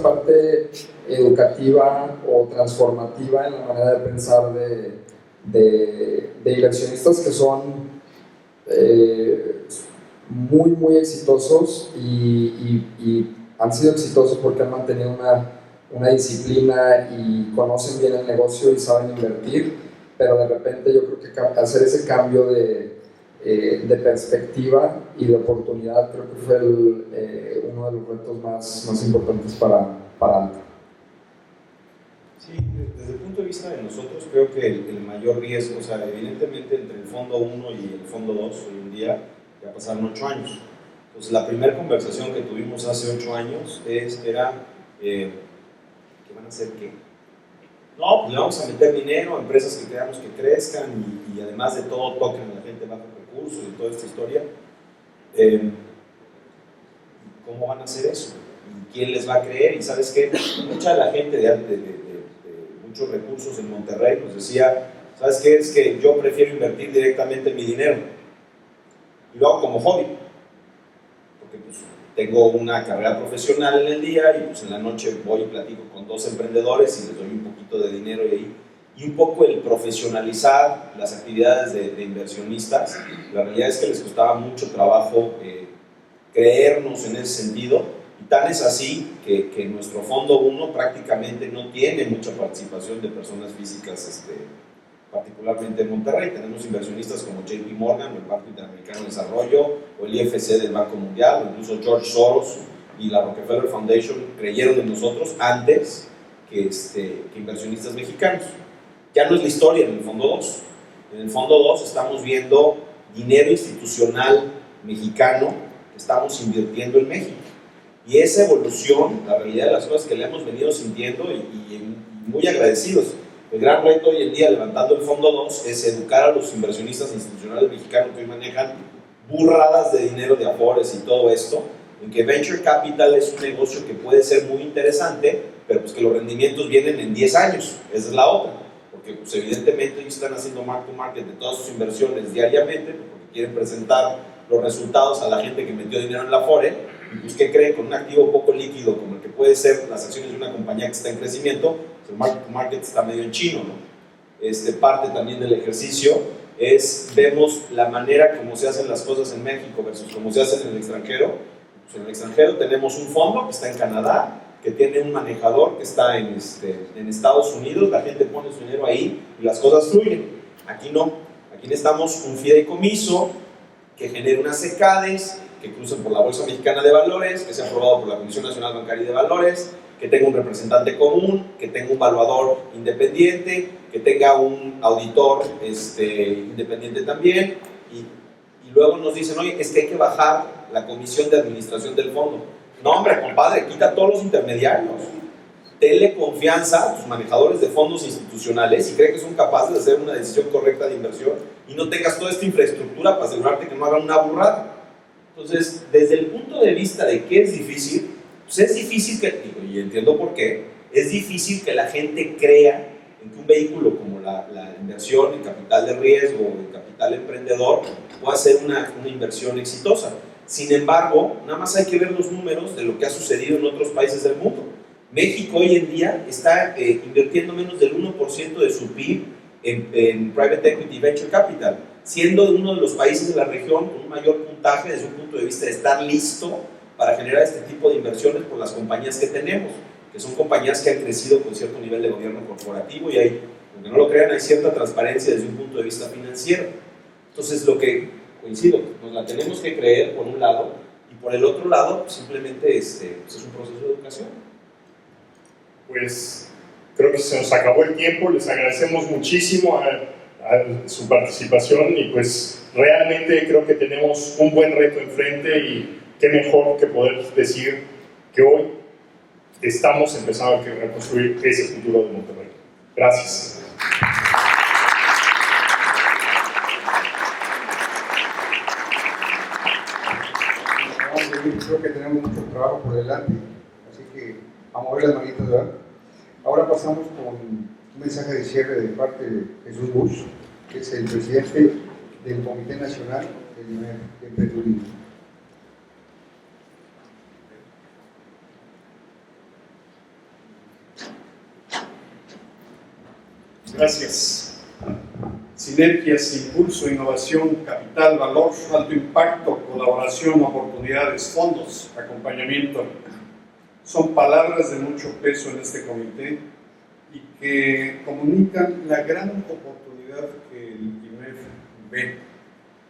parte educativa o transformativa en la manera de pensar de inversionistas que son muy, muy exitosos y han sido exitosos porque han mantenido una disciplina y conocen bien el negocio y saben invertir, pero de repente yo creo que hacer ese cambio de perspectiva y de oportunidad creo que fue uno de los retos más importantes para Alta. Sí, desde el punto de vista de nosotros creo que el mayor riesgo, o sea, evidentemente entre el fondo 1 y el fondo 2 hoy en día ya pasaron 8 años. Entonces la primera conversación que tuvimos hace 8 años era ¿qué van a hacer qué? No, pues le vamos a meter dinero a empresas que creamos que crezcan y además de todo toquen a la gente bajo recursos y toda esta historia. ¿Cómo van a hacer eso? ¿Y quién les va a creer? Y ¿sabes qué? Mucha de la gente de muchos recursos en Monterrey nos decía, ¿sabes qué? Es que yo prefiero invertir directamente mi dinero y lo hago como hobby, porque pues tengo una carrera profesional en el día y pues en la noche voy y platico con 2 emprendedores y les doy un poquito de dinero y un poco el profesionalizar las actividades de inversionistas. La realidad es que les costaba mucho trabajo creernos en ese sentido. Y tan es así que nuestro fondo 1 prácticamente no tiene mucha participación de personas físicas, particularmente en Monterrey. Tenemos inversionistas como JP Morgan, el Banco Interamericano de Desarrollo, o el IFC del Banco Mundial, o incluso George Soros y la Rockefeller Foundation creyeron en nosotros antes que inversionistas mexicanos. Ya no es la historia en el fondo 2. En el fondo 2 estamos viendo dinero institucional mexicano que estamos invirtiendo en México. Y esa evolución, la realidad de las cosas que le hemos venido sintiendo y muy agradecidos. El gran reto hoy en día, levantando el fondo 2, es educar a los inversionistas institucionales mexicanos que hoy manejan burradas de dinero de Afores y todo esto, en que Venture Capital es un negocio que puede ser muy interesante, pero pues que los rendimientos vienen en 10 años. Esa es la otra. Porque pues evidentemente ellos están haciendo mark to market de todas sus inversiones diariamente, porque quieren presentar los resultados a la gente que metió dinero en la Afore, y pues ¿qué creen? Con un activo poco líquido como el que puede ser las acciones de una compañía que está en crecimiento, pues el market to market está medio en chino, ¿no? Parte también del ejercicio vemos la manera como se hacen las cosas en México versus como se hacen en el extranjero. Pues en el extranjero tenemos un fondo que está en Canadá, que tiene un manejador que está en Estados Unidos, la gente pone su dinero ahí y las cosas fluyen. Aquí no, aquí necesitamos un fideicomiso que genere unas CECADES, que crucen por la Bolsa Mexicana de Valores, que sea aprobado por la Comisión Nacional Bancaria y de Valores, que tenga un representante común, que tenga un valuador independiente, que tenga un auditor independiente también, y luego nos dicen, oye, es que hay que bajar la comisión de administración del fondo. No, hombre, compadre, quita todos los intermediarios. Tenle confianza a tus manejadores de fondos institucionales y cree que son capaces de hacer una decisión correcta de inversión y no tengas toda esta infraestructura para asegurarte que no hagan una burrada. Entonces, desde el punto de vista de que es difícil, pues es difícil que, y entiendo por qué, es difícil que la gente crea en que un vehículo como la inversión en capital de riesgo o en capital emprendedor pueda ser una inversión exitosa. Sin embargo, nada más hay que ver los números de lo que ha sucedido en otros países del mundo. México hoy en día está invirtiendo menos del 1% de su PIB en Private Equity Venture Capital, siendo uno de los países de la región con un mayor puntaje desde un punto de vista de estar listo para generar este tipo de inversiones por las compañías que tenemos, que son compañías que han crecido con cierto nivel de gobierno corporativo y hay, aunque no lo crean, hay cierta transparencia desde un punto de vista financiero. Entonces, lo que coincido, nos la tenemos que creer por un lado, y por el otro lado, simplemente es un proceso de educación. Pues creo que se nos acabó el tiempo, les agradecemos muchísimo a su participación y pues realmente creo que tenemos un buen reto enfrente y qué mejor que poder decir que hoy estamos empezando a reconstruir ese futuro de Monterrey. Gracias. Creo que tenemos mucho trabajo por delante, así que a mover las manitas, ¿verdad? Ahora pasamos con un mensaje de cierre de parte de Jesús Busch, que es el presidente del Comité Nacional de Emprendedurismo. Gracias. Sinergias, impulso, innovación, capital, valor, alto impacto, colaboración, oportunidades, fondos, acompañamiento. Son palabras de mucho peso en este comité y que comunican la gran oportunidad que el IMEF ve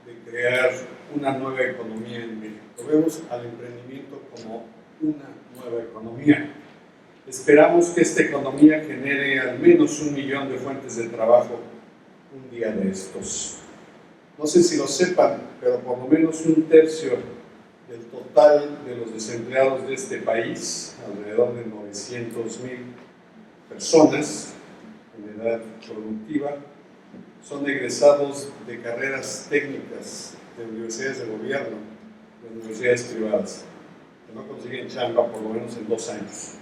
de crear una nueva economía en México. Vemos al emprendimiento como una nueva economía. Esperamos que esta economía genere al menos 1 millón de fuentes de trabajo un día de estos. No sé si lo sepan, pero por lo menos 1/3 del total de los desempleados de este país, alrededor de 900,000 personas en edad productiva, son egresados de carreras técnicas de universidades de gobierno, de universidades privadas, que no consiguen chamba por lo menos en 2 años.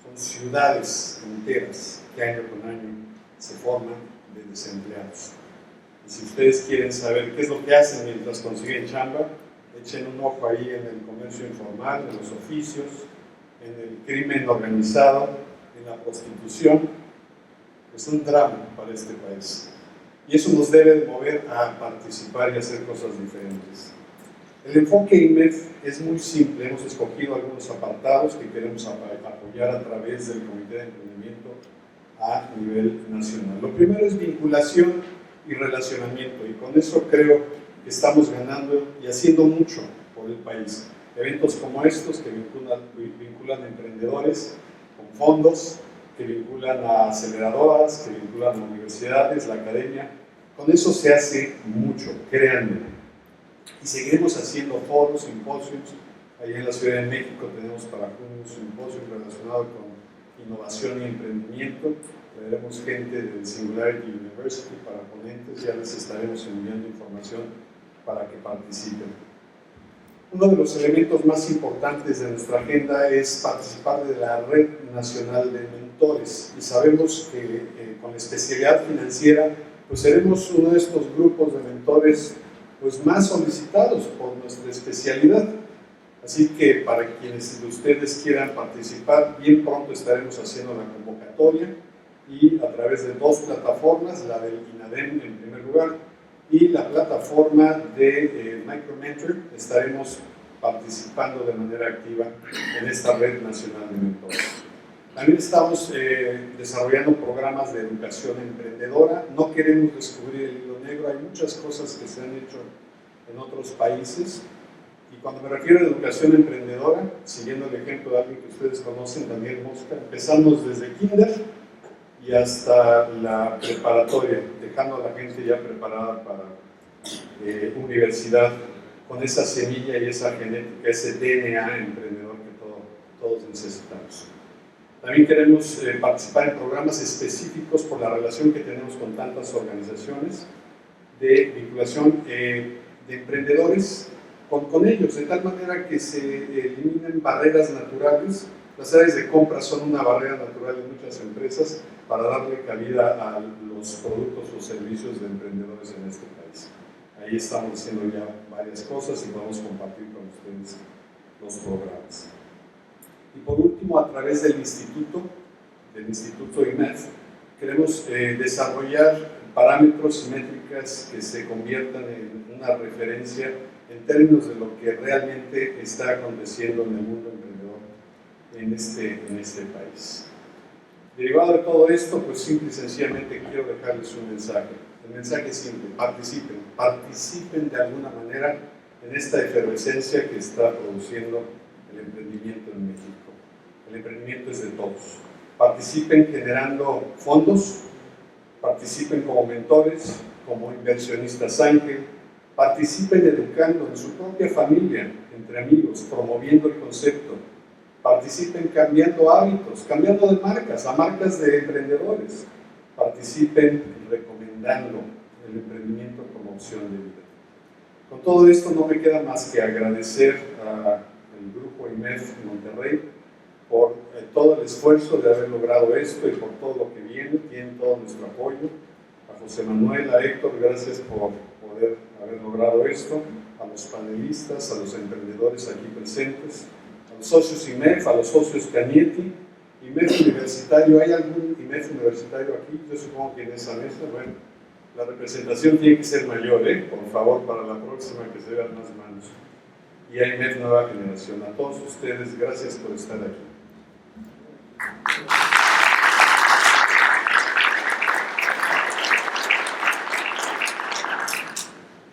Son ciudades enteras que año con año se forman de desempleados. Y si ustedes quieren saber qué es lo que hacen mientras consiguen chamba, echen un ojo ahí en el comercio informal, en los oficios, en el crimen organizado, en la prostitución. Es un drama para este país. Y eso nos debe mover a participar y hacer cosas diferentes. El enfoque IMEF es muy simple. Hemos escogido algunos apartados que queremos apoyar a través del Comité de Emprendimiento a nivel nacional. Lo primero es vinculación y relacionamiento, y con eso creo que estamos ganando y haciendo mucho por el país. Eventos como estos que vinculan a emprendedores con fondos, que vinculan a aceleradoras, que vinculan a universidades, la academia. Con eso se hace mucho, créanme. Y seguiremos haciendo foros, simposios. Allá en la Ciudad de México tenemos para un simposio relacionado con innovación y emprendimiento. Traeremos gente del Singularity University para ponentes, ya les estaremos enviando información para que participen. Uno de los elementos más importantes de nuestra agenda es participar de la Red Nacional de Mentores, y sabemos que con la especialidad financiera pues seremos uno de estos grupos de mentores pues más solicitados por nuestra especialidad. Así que para quienes de ustedes quieran participar, bien pronto estaremos haciendo la convocatoria y a través de 2 plataformas, la del INADEM en primer lugar y la plataforma de MicroMentor, estaremos participando de manera activa en esta red nacional de mentores. También estamos desarrollando programas de educación emprendedora. No queremos descubrir el hilo negro, hay muchas cosas que se han hecho en otros países. Y cuando me refiero a educación emprendedora, siguiendo el ejemplo de alguien que ustedes conocen, Daniel Mosca, empezamos desde kinder y hasta la preparatoria, dejando a la gente ya preparada para universidad, con esa semilla y esa genética, ese DNA emprendedor que todos necesitamos. También queremos participar en programas específicos por la relación que tenemos con tantas organizaciones de vinculación de emprendedores con ellos, de tal manera que se eliminen barreras naturales. Las áreas de compra son una barrera natural en muchas empresas para darle cabida a los productos o servicios de emprendedores en este país. Ahí estamos haciendo ya varias cosas y vamos a compartir con ustedes los programas. Y por último, a través del Instituto IMEF, queremos desarrollar parámetros y métricas que se conviertan en una referencia en términos de lo que realmente está aconteciendo en el mundo emprendedor en este país. Derivado de todo esto, pues simple y sencillamente quiero dejarles un mensaje. El mensaje es simple: participen de alguna manera en esta efervescencia que está produciendo el emprendimiento en México. El emprendimiento es de todos. Participen generando fondos, participen como mentores, como inversionistas ángel, participen educando en su propia familia, entre amigos, promoviendo el concepto, participen cambiando hábitos, cambiando de marcas a marcas de emprendedores, participen recomendando el emprendimiento como opción de vida. Con todo esto no me queda más que agradecer al Grupo IMEF Monterrey por todo el esfuerzo de haber logrado esto y por todo lo que viene. Tienen todo nuestro apoyo. A José Manuel, a Héctor, gracias por poder haber logrado esto, a los panelistas, a los emprendedores aquí presentes, a los socios IMEF, a los socios Canietti, IMEF Universitario. ¿Hay algún IMEF Universitario aquí? Yo supongo que en esa mesa. Bueno, la representación tiene que ser mayor, por favor, para la próxima que se vean más manos. Y a IMEF Nueva Generación. A todos ustedes, gracias por estar aquí.